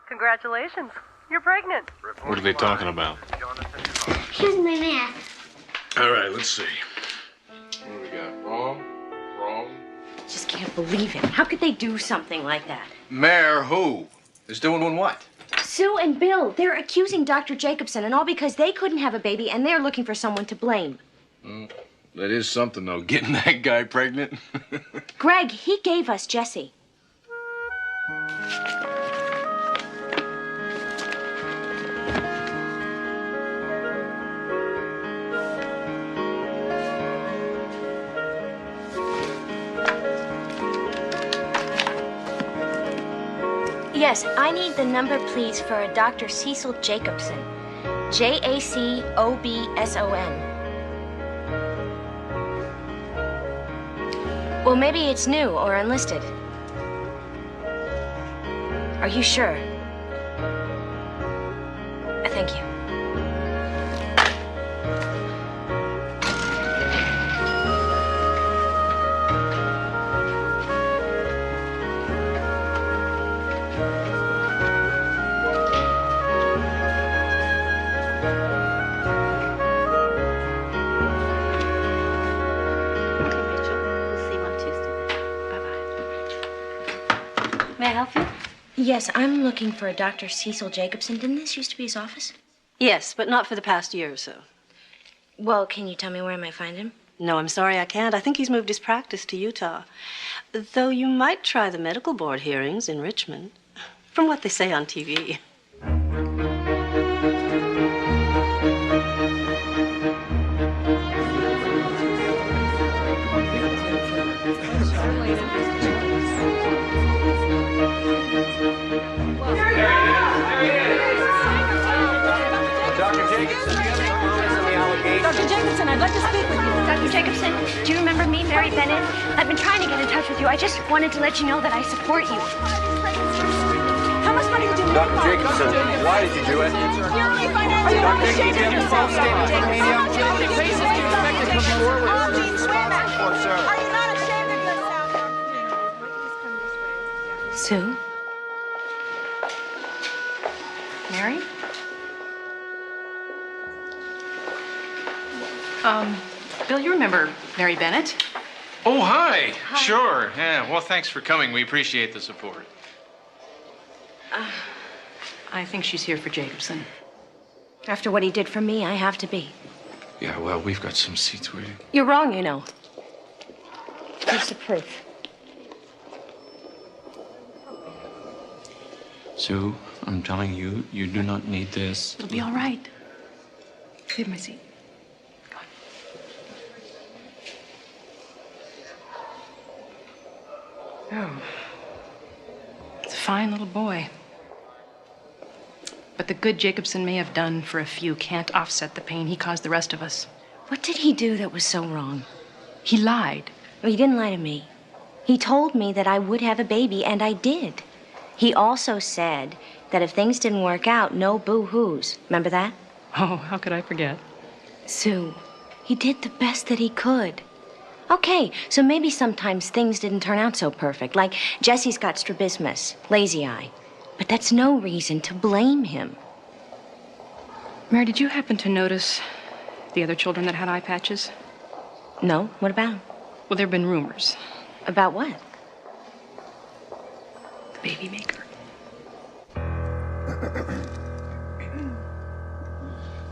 Congratulations. You're pregnant. What are they talking about? Here's my math. All right, let's see. What do we got? Wrong. Just can't believe it. How could they do something like that? Mayor who? Is doing what? Sue and Bill, they're accusing Dr. Jacobson, and all because they couldn't have a baby, and they're looking for someone to blame. That is something, though, getting that guy pregnant. Greg, he gave us Jesse. Yes, I need the number, please, for a Dr. Cecil Jacobson. Jacobson. Well, maybe it's new or enlisted. Are you sure? Thank you. help you? Yes, I'm looking for a Dr. Cecil Jacobson. Didn't this used to be his office? Yes, but not for the past year or so. Well, can you tell me where I might find him? No, I'm sorry, I can't. I think he's moved his practice to Utah. Though you might try the medical board hearings in Richmond, from what they say on TV. Dr. Jacobson, I'd like to speak with you. Dr. Jacobson, do you remember me, Mary Bennett? I've been trying to get in touch with you. I just wanted to let you know that I support you. How much money did you make? Dr. Jacobson, why did you do it? Are you not ashamed of yourself, Dr. Jacobson? How many cases do you expect to come forward? Are you not ashamed of yourself? Sue? Mary? Bill, you remember Mary Bennett? Oh, hi. Sure. Yeah. Well, thanks for coming. We appreciate the support. I think she's here for Jacobson. After what he did for me, I have to be. Yeah, well, we've got some seats waiting. You're wrong, you know. Here's the proof. Sue, I'm telling you, you do not need this. It'll be all right. Leave my seat. Oh. It's a fine little boy. But the good Jacobson may have done for a few can't offset the pain he caused the rest of us. What did he do that was so wrong? He lied. Well, he didn't lie to me. He told me that I would have a baby, and I did. He also said that if things didn't work out, no boo-hoos. Remember that? Oh, how could I forget? Sue, he did the best that he could. Okay, so maybe sometimes things didn't turn out so perfect, like Jesse's got strabismus, lazy eye. But that's no reason to blame him. Mary, did you happen to notice the other children that had eye patches? No, what about them? Well, there have been rumors. About what? The baby maker.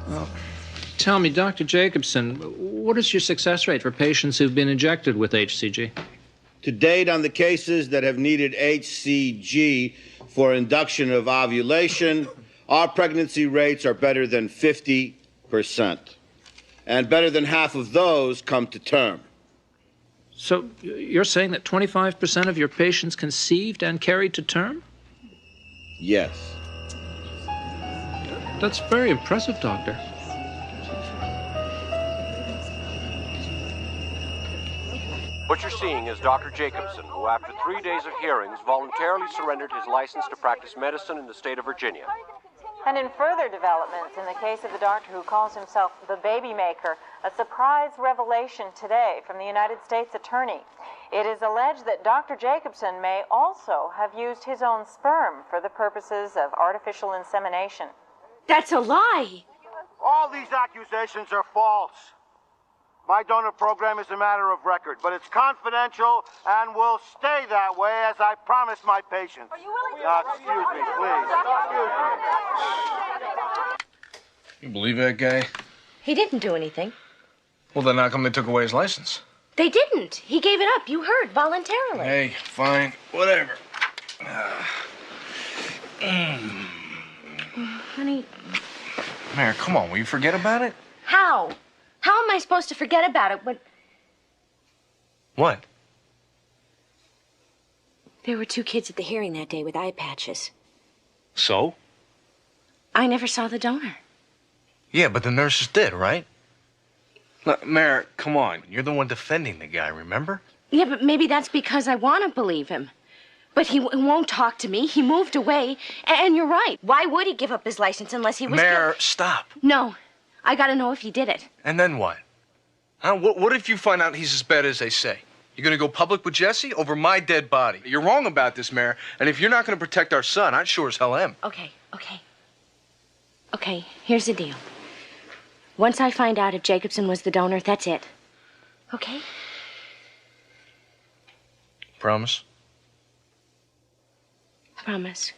Well, tell me, Dr. Jacobson, what is your success rate for patients who've been injected with HCG? To date, on the cases that have needed HCG for induction of ovulation, our pregnancy rates are better than 50%. And better than half of those come to term. So you're saying that 25% of your patients conceived and carried to term? Yes. That's very impressive, Doctor. What you're seeing is Dr. Jacobson, who after 3 days of hearings voluntarily surrendered his license to practice medicine in the state of Virginia. And in further developments, in the case of the doctor who calls himself the baby maker, a surprise revelation today from the United States Attorney. It is alleged that Dr. Jacobson may also have used his own sperm for the purposes of artificial insemination. That's a lie! All these accusations are false. My donor program is a matter of record, but it's confidential and will stay that way as I promised my patients. Excuse me, please. Excuse me. You believe that guy? He didn't do anything. Well, then how come they took away his license? They didn't. He gave it up. You heard, voluntarily. Hey, fine, whatever. Honey, Mary, come on, will you forget about it? how? How am I supposed to forget about it when What? there were 2 kids at the hearing that day with eye patches? So? I never saw the donor. Yeah, but the nurses did, right? Look, Mary, come on. You're the one defending the guy, remember? Yeah, but maybe that's because I want to believe him. But he won't talk to me. He moved away. And you're right. Why would he give up his license unless he was... Mary, stop. No. I gotta know if he did it. And then what? Huh? What if you find out he's as bad as they say? You're gonna go public with Jesse over my dead body. You're wrong about this, Mary. And if you're not gonna protect our son, I sure as hell am. Okay. Okay, here's the deal. Once I find out if Jacobson was the donor, that's it. Okay? Promise? promise.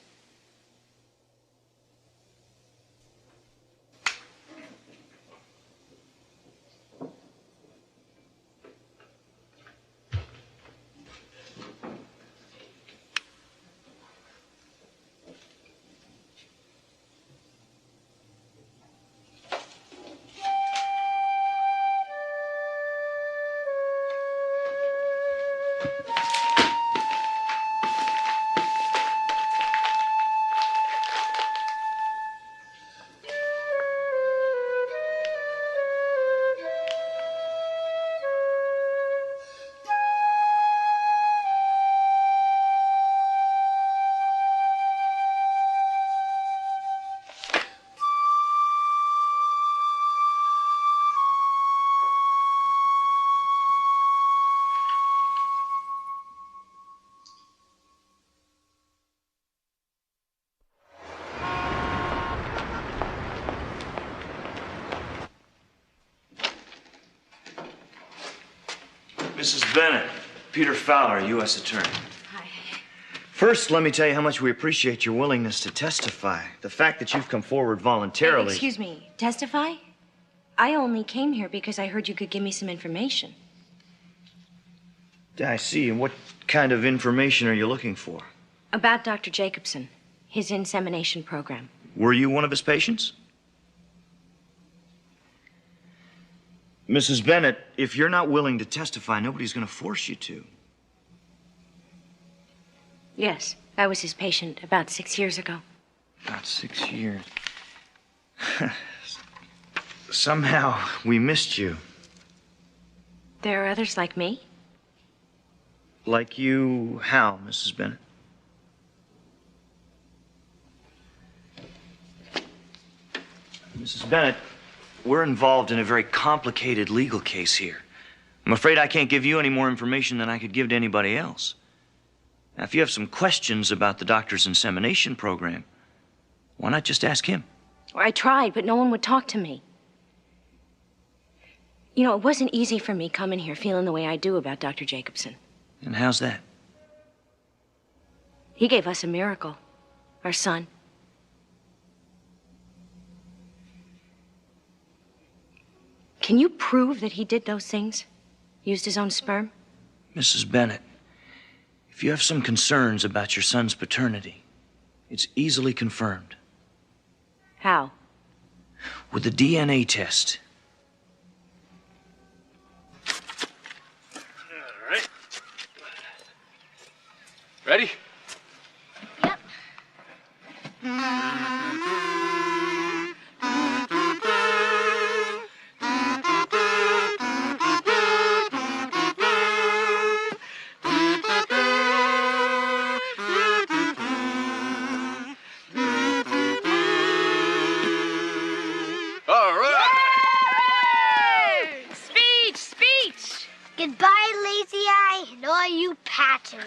Mrs. Bennett, Peter Fowler, U.S. Attorney. Hi. First, let me tell you how much we appreciate your willingness to testify. The fact that you've come forward voluntarily. Excuse me, testify? I only came here because I heard you could give me some information. I see. And what kind of information are you looking for? About Dr. Jacobson, his insemination program. Were you one of his patients? Mrs. Bennett, if you're not willing to testify, nobody's going to force you to. Yes, I was his patient about 6 years ago. About 6 years. Somehow, we missed you. There are others like me? Like you, how, Mrs. Bennett? Mrs. Bennett, we're involved in a very complicated legal case here. I'm afraid I can't give you any more information than I could give to anybody else. Now, if you have some questions about the doctor's insemination program, why not just ask him? I tried, but no one would talk to me. You know, it wasn't easy for me coming here feeling the way I do about Dr. Jacobson. And how's that? He gave us a miracle, our son. Can you prove that he did those things? Used his own sperm? Mrs. Bennett, if you have some concerns about your son's paternity, it's easily confirmed. How? With a DNA test. All right. Ready? Yep. Goodbye, Lazy Eye, and all you patches.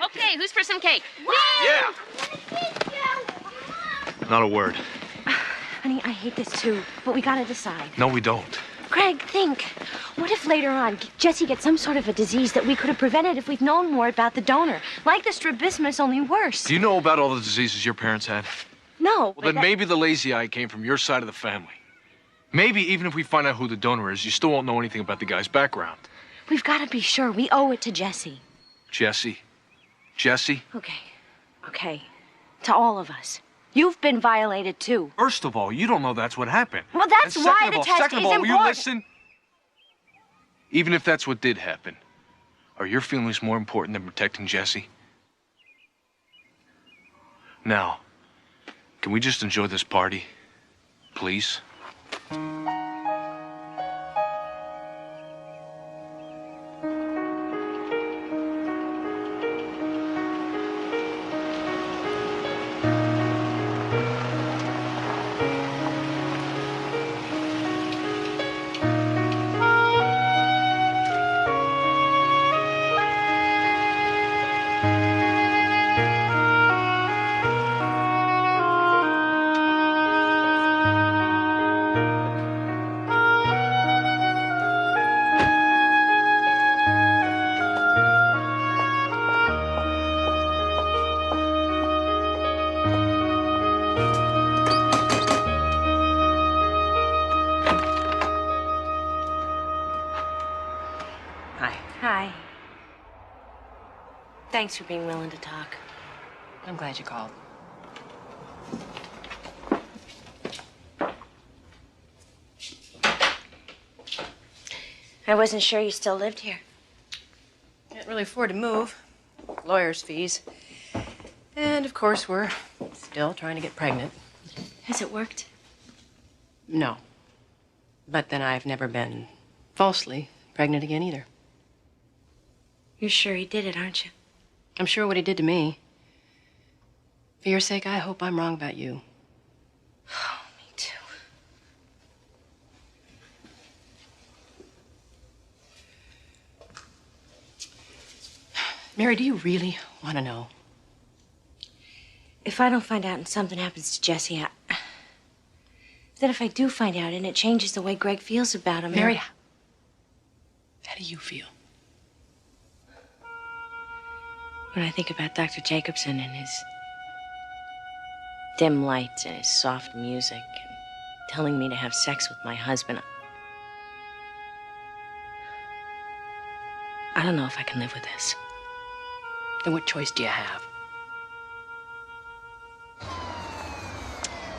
Okay, who's for some cake? Yeah. Not a word. Honey, I hate this too, but we gotta decide. No, we don't. Greg, think. What if later on Jesse gets some sort of a disease that we could have prevented if we'd known more about the donor? Like the strabismus, only worse. Do you know about all the diseases your parents had? No. Well, then maybe the lazy eye came from your side of the family. Maybe even if we find out who the donor is, you still won't know anything about the guy's background. We've got to be sure. We owe it to Jesse. Jesse? Jesse? Okay. To all of us. You've been violated, too. First of all, you don't know that's what happened. Well, that's And why second the of all, test second is of all, will you important. listen? Even if that's what did happen, are your feelings more important than protecting Jesse? Now, can we just enjoy this party? Please? Thanks for being willing to talk. I'm glad you called. I wasn't sure you still lived here. Can't really afford to move. Lawyer's fees. And, of course, we're still trying to get pregnant. Has it worked? No. But then I've never been falsely pregnant again either. You're sure he did it, aren't you? I'm sure what he did to me. For your sake, I hope I'm wrong about you. Oh, me too. Mary, do you really want to know? If I don't find out and something happens to Jesse, then if I do find out and it changes the way Greg feels about him... Mary, how do you feel? When I think about Dr. Jacobson and his dim lights and his soft music and telling me to have sex with my husband, I don't know if I can live with this. Then what choice do you have?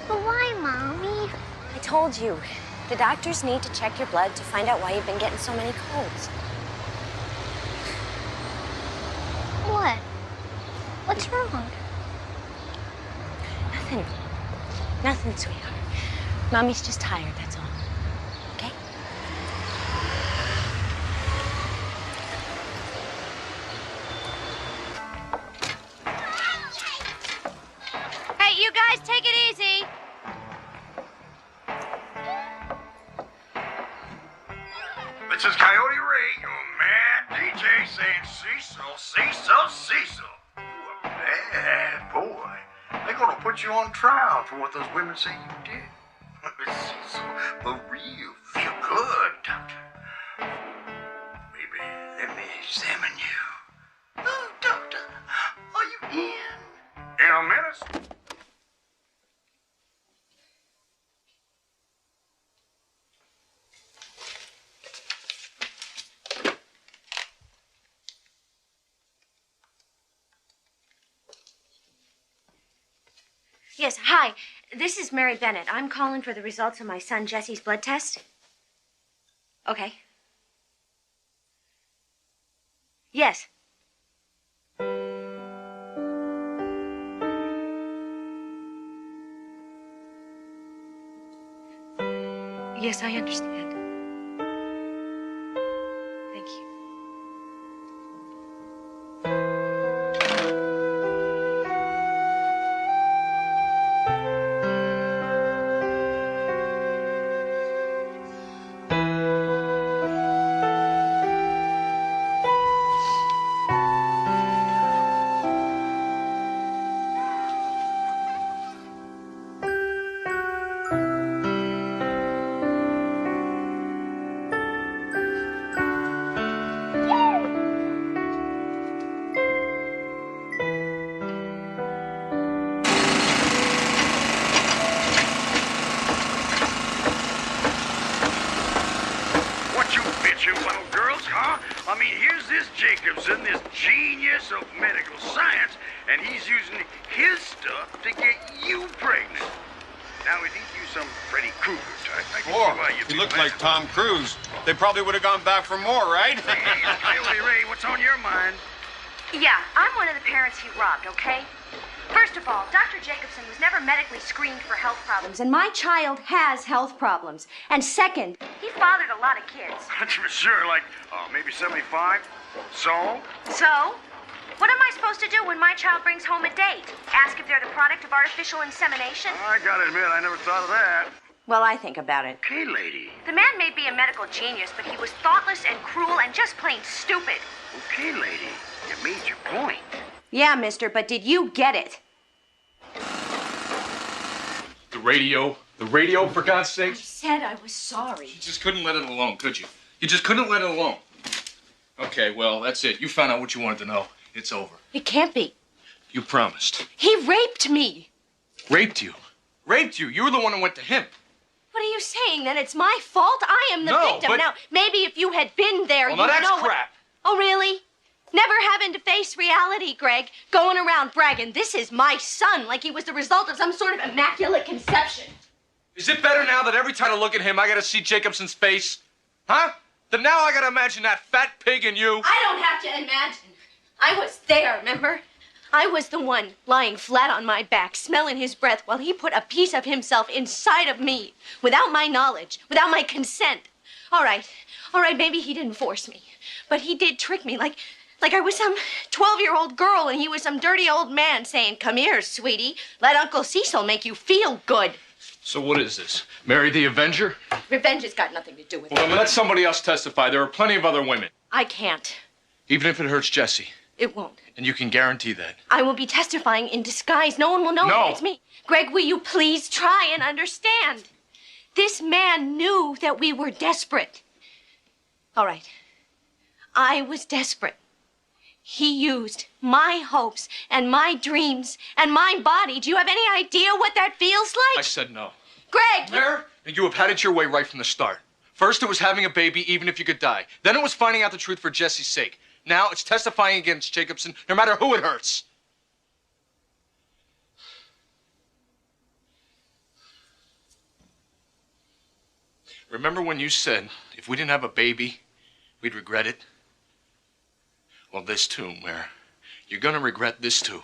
But why, Mommy? I told you. The doctors need to check your blood to find out why you've been getting so many colds. What? What's wrong? Nothing. Nothing, sweetheart. Mommy's just tired, that's all. Okay? Hey, you guys, take it easy. This is Coyote Ray, your mad DJ saying Cecil, Cecil, Cecil. You a bad boy. They're gonna put you on trial for what those women say you did. Cecil, for real, feel good, doctor. Baby, let me examine you. Oh, doctor, are you in? In a minute. Yes, hi. This is Mary Bennett. I'm calling for the results of my son Jesse's blood test. Okay. Yes. Yes, I understand. Thank you. Jacobson, this genius of medical science, and he's using his stuff to get you pregnant. Now, is he you some Freddy Krueger type? I can see why you'd he be looked like Tom Cruise. They probably would have gone back for more, right? Hey, Coyote Ray, what's on your mind? Yeah, I'm one of the parents he robbed, okay? First of all, Dr. Jacobson was never medically screened for health problems, and my child has health problems. And second, he fathered a lot of kids. Sure, like, maybe 75. So? So? What am I supposed to do when my child brings home a date? Ask if they're the product of artificial insemination? I gotta admit, I never thought of that. Well, I think about it. Okay, lady. The man may be a medical genius, but he was thoughtless and cruel and just plain stupid. Okay, lady. You made your point. Yeah, mister, but did you get it? The radio, for God's sake. I said I was sorry. You just couldn't let it alone, could you? You just couldn't let it alone. Okay, well, that's it. You found out what you wanted to know. It's over. It can't be. You promised. He raped me. Raped you? Raped you? You were the one who went to him. What are you saying? Then it's my fault? I am the No, victim. but... Now, maybe if you had been there, well, you'd now that's know crap. Oh, really? Never having to face reality, Greg. Going around bragging, this is my son, like he was the result of some sort of immaculate conception. Is it better now that every time I look at him, I gotta see Jacobson's face? Huh? Then now I gotta imagine that fat pig and you. I don't have to imagine. I was there, remember? I was the one lying flat on my back, smelling his breath while he put a piece of himself inside of me, without my knowledge, without my consent. All right, maybe he didn't force me, but he did trick me like I was some 12-year-old girl and he was some dirty old man saying, "Come here, sweetie, let Uncle Cecil make you feel good." So what is this? Mary the Avenger? Revenge has got nothing to do with it. Well, then let somebody else testify. There are plenty of other women. I can't. Even if it hurts Jesse. It won't. And you can guarantee that. I will be testifying in disguise. No one will know No. it's me. Greg, will you please try and understand? This man knew that we were desperate. All right. I was desperate. He used my hopes and my dreams and my body. Do you have any idea what that feels like? I said no. Greg! Mary, you have had it your way right from the start. First, it was having a baby even if you could die. Then it was finding out the truth for Jesse's sake. Now it's testifying against Jacobson, no matter who it hurts. Remember when you said if we didn't have a baby, we'd regret it? Well, this too, Mare. You're gonna regret this too.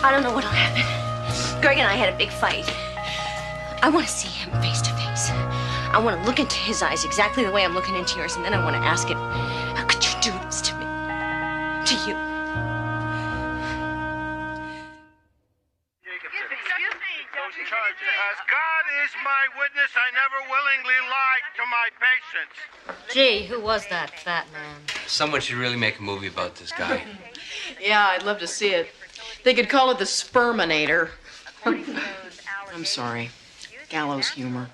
I don't know what'll happen. Greg and I had a big fight. I want to see him face to face. I want to look into his eyes exactly the way I'm looking into yours, and then I want to ask him, how could you do this to me? To you? As God is my witness, I never willingly lied to my patients. Gee, who was that fat man? Someone should really make a movie about this guy. Yeah, I'd love to see it. They could call it the Sperminator. I'm sorry. Gallows humor.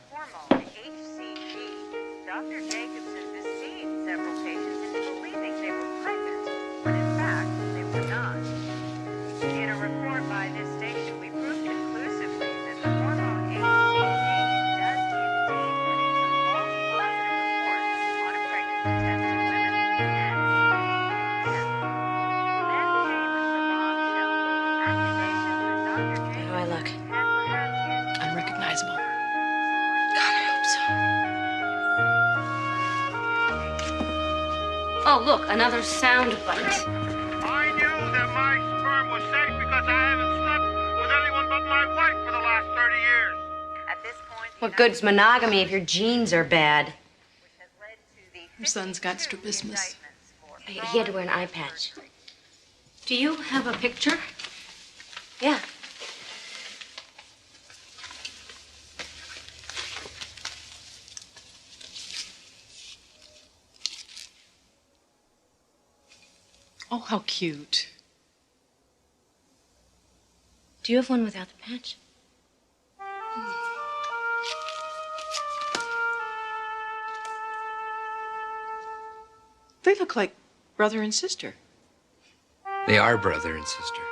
Dr. Jacobson deceived several patients into believing they were pregnant, when in fact they were not. In a report by this station, we proved conclusively that the hormone HCG does indeed produce a false positive report on a pregnant contestant women and men. Then came the bombshell accusation that Dr. How do I look? Jacobson had perhaps used Unrecognizable. God, I hope so. Oh, look, another sound bite. I knew that my sperm was safe because I haven't slept with anyone but my wife for the last 30 years. At this point, What good's monogamy if your genes are bad? Your son's got strabismus. He had to wear an eye patch. Do you have a picture? Yeah. Oh, how cute. Do you have one without the patch? They look like brother and sister. They are brother and sister.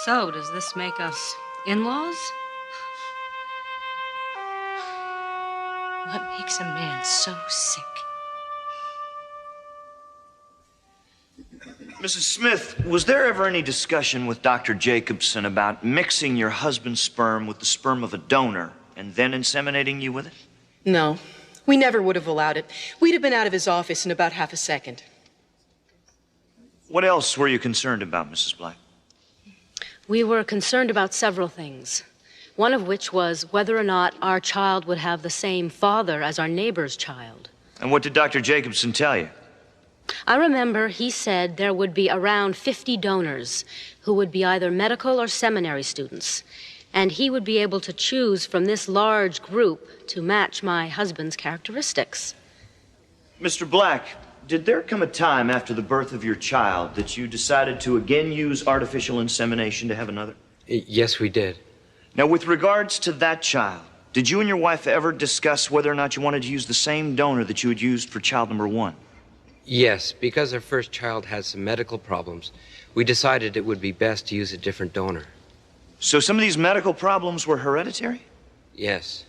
So, does this make us in-laws? What makes a man so sick? Mrs. Smith, was there ever any discussion with Dr. Jacobson about mixing your husband's sperm with the sperm of a donor and then inseminating you with it? No, we never would have allowed it. We'd have been out of his office in about half a second. What else were you concerned about, Mrs. Black? We were concerned about several things. One of which was whether or not our child would have the same father as our neighbor's child. And what did Dr. Jacobson tell you? I remember he said there would be around 50 donors who would be either medical or seminary students, and he would be able to choose from this large group to match my husband's characteristics. Mr. Black, did there come a time after the birth of your child that you decided to again use artificial insemination to have another? Yes, we did. Now, with regards to that child, did you and your wife ever discuss whether or not you wanted to use the same donor that you had used for child number 1? Yes, because our first child had some medical problems, we decided it would be best to use a different donor. So some of these medical problems were hereditary? Yes.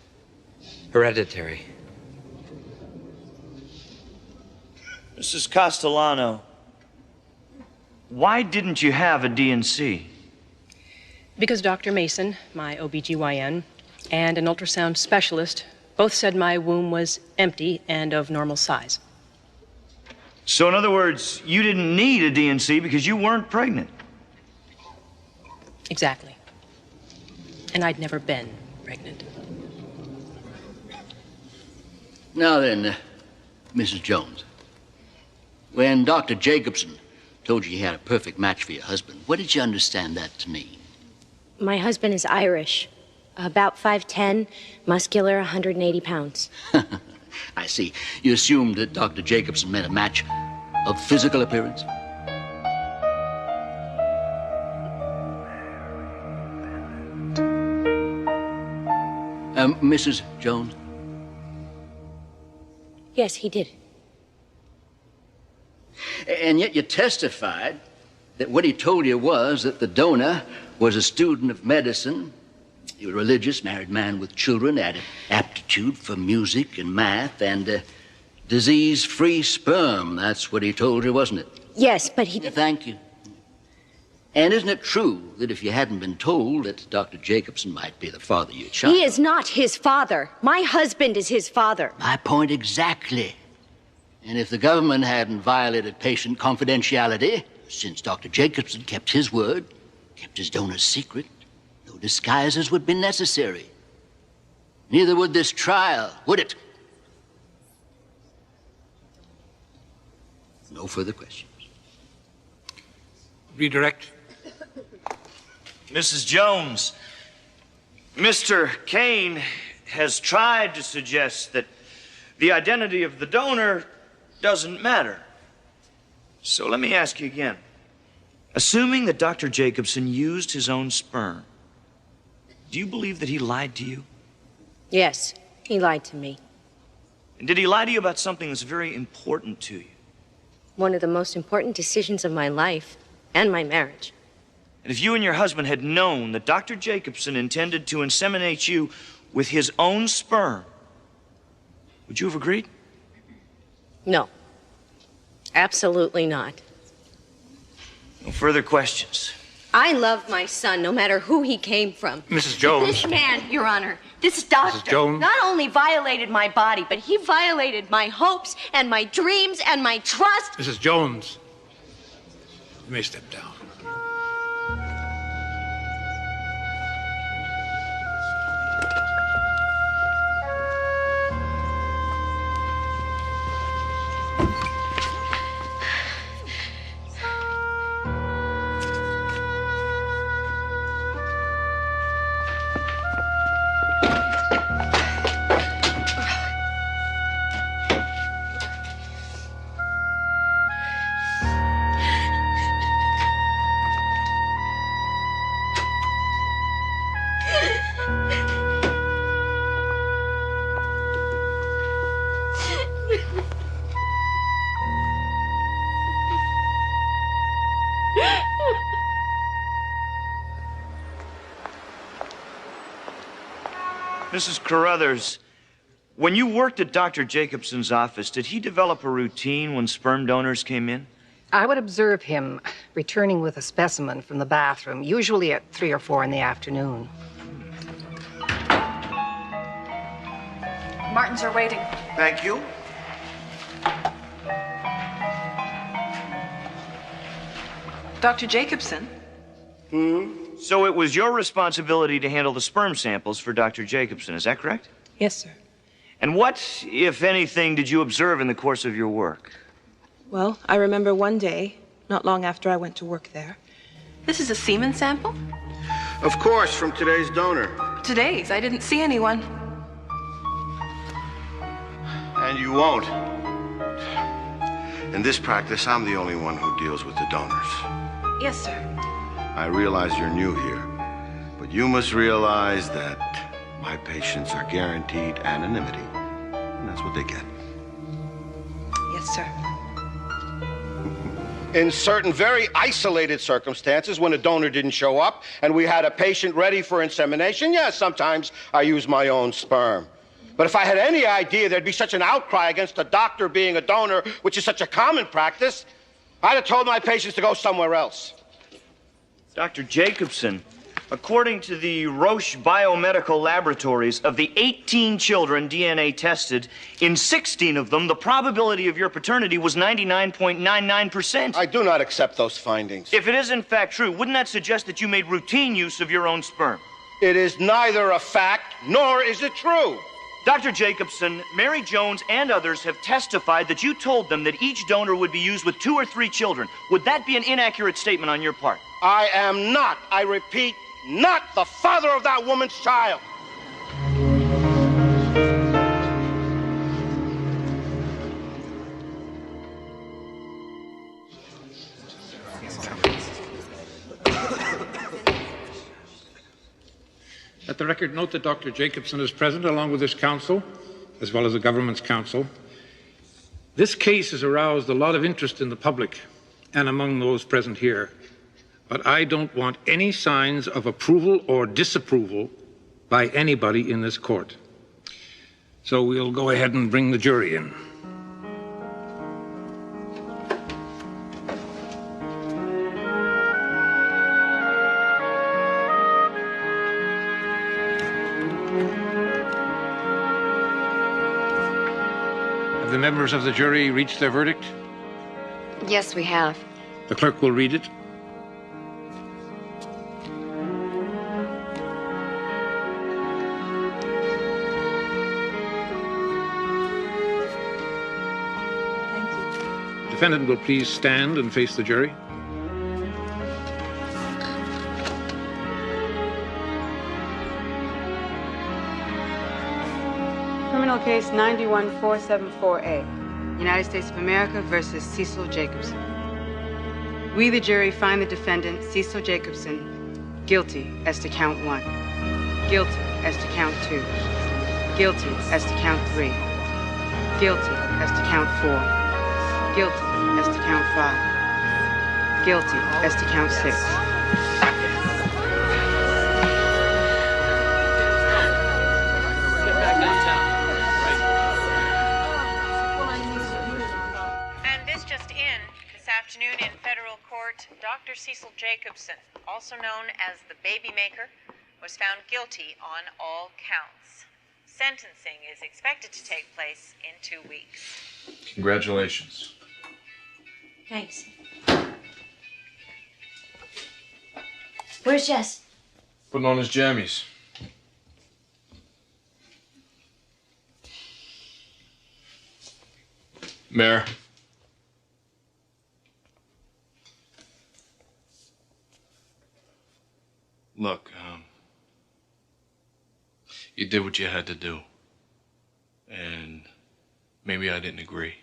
Hereditary. Mrs. Castellano, why didn't you have a D&C? Because Dr. Mason, my OBGYN, and an ultrasound specialist both said my womb was empty and of normal size. So in other words, you didn't need a D&C because you weren't pregnant? Exactly. And I'd never been pregnant. Now then, Mrs. Jones, when Dr. Jacobson told you he had a perfect match for your husband, what did you understand that to mean? My husband is Irish. About 5'10", muscular, 180 pounds. I see. You assumed that Dr. Jacobson meant a match of physical appearance? Mrs. Jones? Yes, he did. And yet you testified that what he told you was that the donor was a student of medicine, a religious, married man with children, had an aptitude for music and math, and disease-free sperm. That's what he told you, wasn't it? Yes, but he... Thank you. And isn't it true that if you hadn't been told that Dr. Jacobson might be the father of your child... He is not his father. My husband is his father. My point exactly. And if the government hadn't violated patient confidentiality, since Dr. Jacobson kept his word, kept his donor's secret, no disguises would be necessary. Neither would this trial, would it? No further questions. Redirect. Mrs. Jones, Mr. Kane has tried to suggest that the identity of the donor doesn't matter. So let me ask you again. Assuming that Dr. Jacobson used his own sperm, do you believe that he lied to you? Yes, he lied to me. And did he lie to you about something that's very important to you? One of the most important decisions of my life and my marriage. And if you and your husband had known that Dr. Jacobson intended to inseminate you with his own sperm, would you have agreed? No. Absolutely not. No further questions. I love my son, no matter who he came from. Mrs. Jones. This man, Your Honor, this doctor, Mrs. Jones. not only violated my body, but he violated my hopes and my dreams and my trust. Mrs. Jones, you may step down. Mrs. Carruthers, when you worked at Dr. Jacobson's office, did he develop a routine when sperm donors came in? I would observe him returning with a specimen from the bathroom, usually at 3 or 4 in the afternoon. Martins are waiting. Thank you. Dr. Jacobson? Hmm? So it was your responsibility to handle the sperm samples for Dr. Jacobson, is that correct? Yes, sir. And what, if anything, did you observe in the course of your work? Well, I remember one day, not long after I went to work there. This is a semen sample? Of course, from today's donor. Today's. I didn't see anyone. And you won't. In this practice, I'm the only one who deals with the donors. Yes, sir. I realize you're new here, but you must realize that my patients are guaranteed anonymity, and that's what they get. Yes, sir. In certain very isolated circumstances, when a donor didn't show up and we had a patient ready for insemination, yes, sometimes I use my own sperm. But if I had any idea there'd be such an outcry against a doctor being a donor, which is such a common practice, I'd have told my patients to go somewhere else. Dr. Jacobson, according to the Roche Biomedical Laboratories, of the 18 children DNA tested, in 16 of them, the probability of your paternity was 99.99%. I do not accept those findings. If it is in fact true, wouldn't that suggest that you made routine use of your own sperm? It is neither a fact nor is it true. Dr. Jacobson, Mary Jones, and others have testified that you told them that each donor would be used with 2 or 3 children. Would that be an inaccurate statement on your part? I am not, I repeat, not the father of that woman's child. Let the record note that Dr. Jacobson is present along with his counsel, as well as the government's counsel. This case has aroused a lot of interest in the public and among those present here. But I don't want any signs of approval or disapproval by anybody in this court. So we'll go ahead and bring the jury in. Have the members of the jury reached their verdict? Yes, we have. The clerk will read it. Defendant will please stand and face the jury. Criminal case 91474A, United States of America versus Cecil Jacobson. We, the jury, find the defendant, Cecil Jacobson, guilty as to count 1, guilty as to count 2, guilty as to count 3, guilty as to count 4, guilty as to count 5. Guilty as to count 6. And this just in, this afternoon in federal court, Dr. Cecil Jacobson, also known as the Baby Maker, was found guilty on all counts. Sentencing is expected to take place in 2 weeks. Congratulations. Thanks. Where's Jess? Putting on his jammies. Mayor. Look, you did what you had to do. And maybe I didn't agree.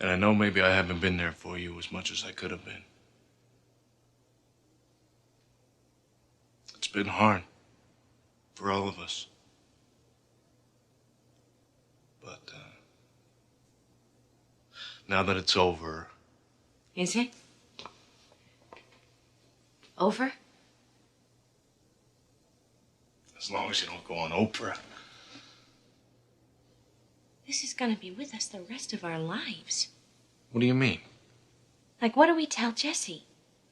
And I know maybe I haven't been there for you as much as I could have been. It's been hard for all of us. But now that it's over... Is it? Over? As long as you don't go on Oprah. This is gonna be with us the rest of our lives. What do you mean? Like, what do we tell Jesse?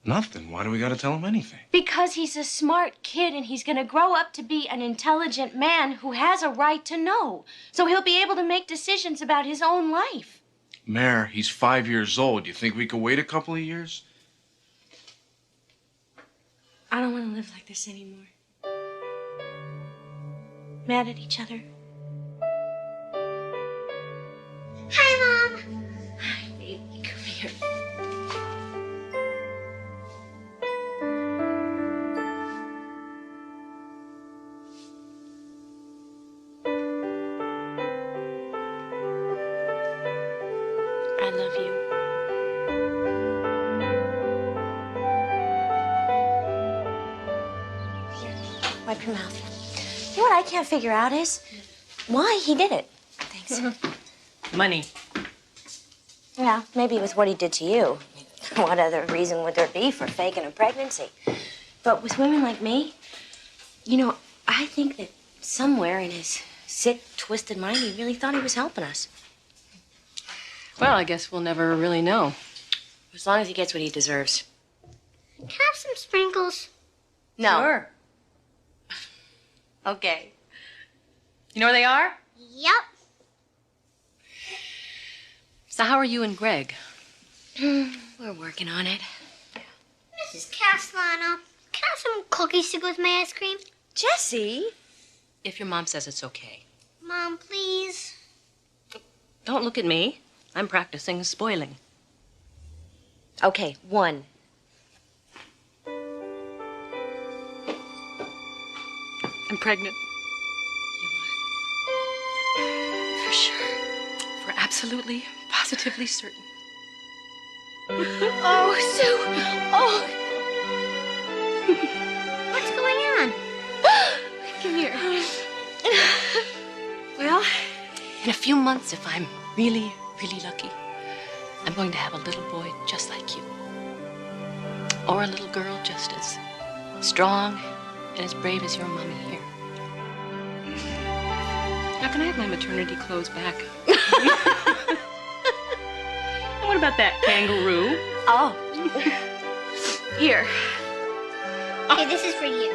Nothing. Why do we gotta tell him anything? Because he's a smart kid and he's gonna grow up to be an intelligent man who has a right to know. So he'll be able to make decisions about his own life. Mayor, he's 5 years old. You think we could wait a couple of years? I don't want to live like this anymore. Mad at each other. Hi, Mom. Hi, baby. Come here. I love you. Here, wipe your mouth. You know what I can't figure out is why he did it. Thanks. Money. Yeah, maybe with what he did to you. What other reason would there be for faking a pregnancy? But with women like me, you know, I think that somewhere in his sick, twisted mind, he really thought he was helping us. Well, I guess we'll never really know. As long as he gets what he deserves. Can I have some sprinkles? No. Sure. Okay. You know where they are? Yep. So how are you and Greg? We're working on it. Mrs. Castellano, can I have some cookies to go with my ice cream? Jessie? If your mom says it's okay. Mom, please. Don't look at me. I'm practicing spoiling. Okay, 1. I'm pregnant. For sure. For absolutely, positively certain. Oh, Sue. Oh. What's going on? Come here. Well, in a few months, if I'm really, really lucky, I'm going to have a little boy just like you. Or a little girl just as strong and as brave as your mommy here. Now, can I have my maternity clothes back? And what about that kangaroo? Oh. Here. Okay, this is for you.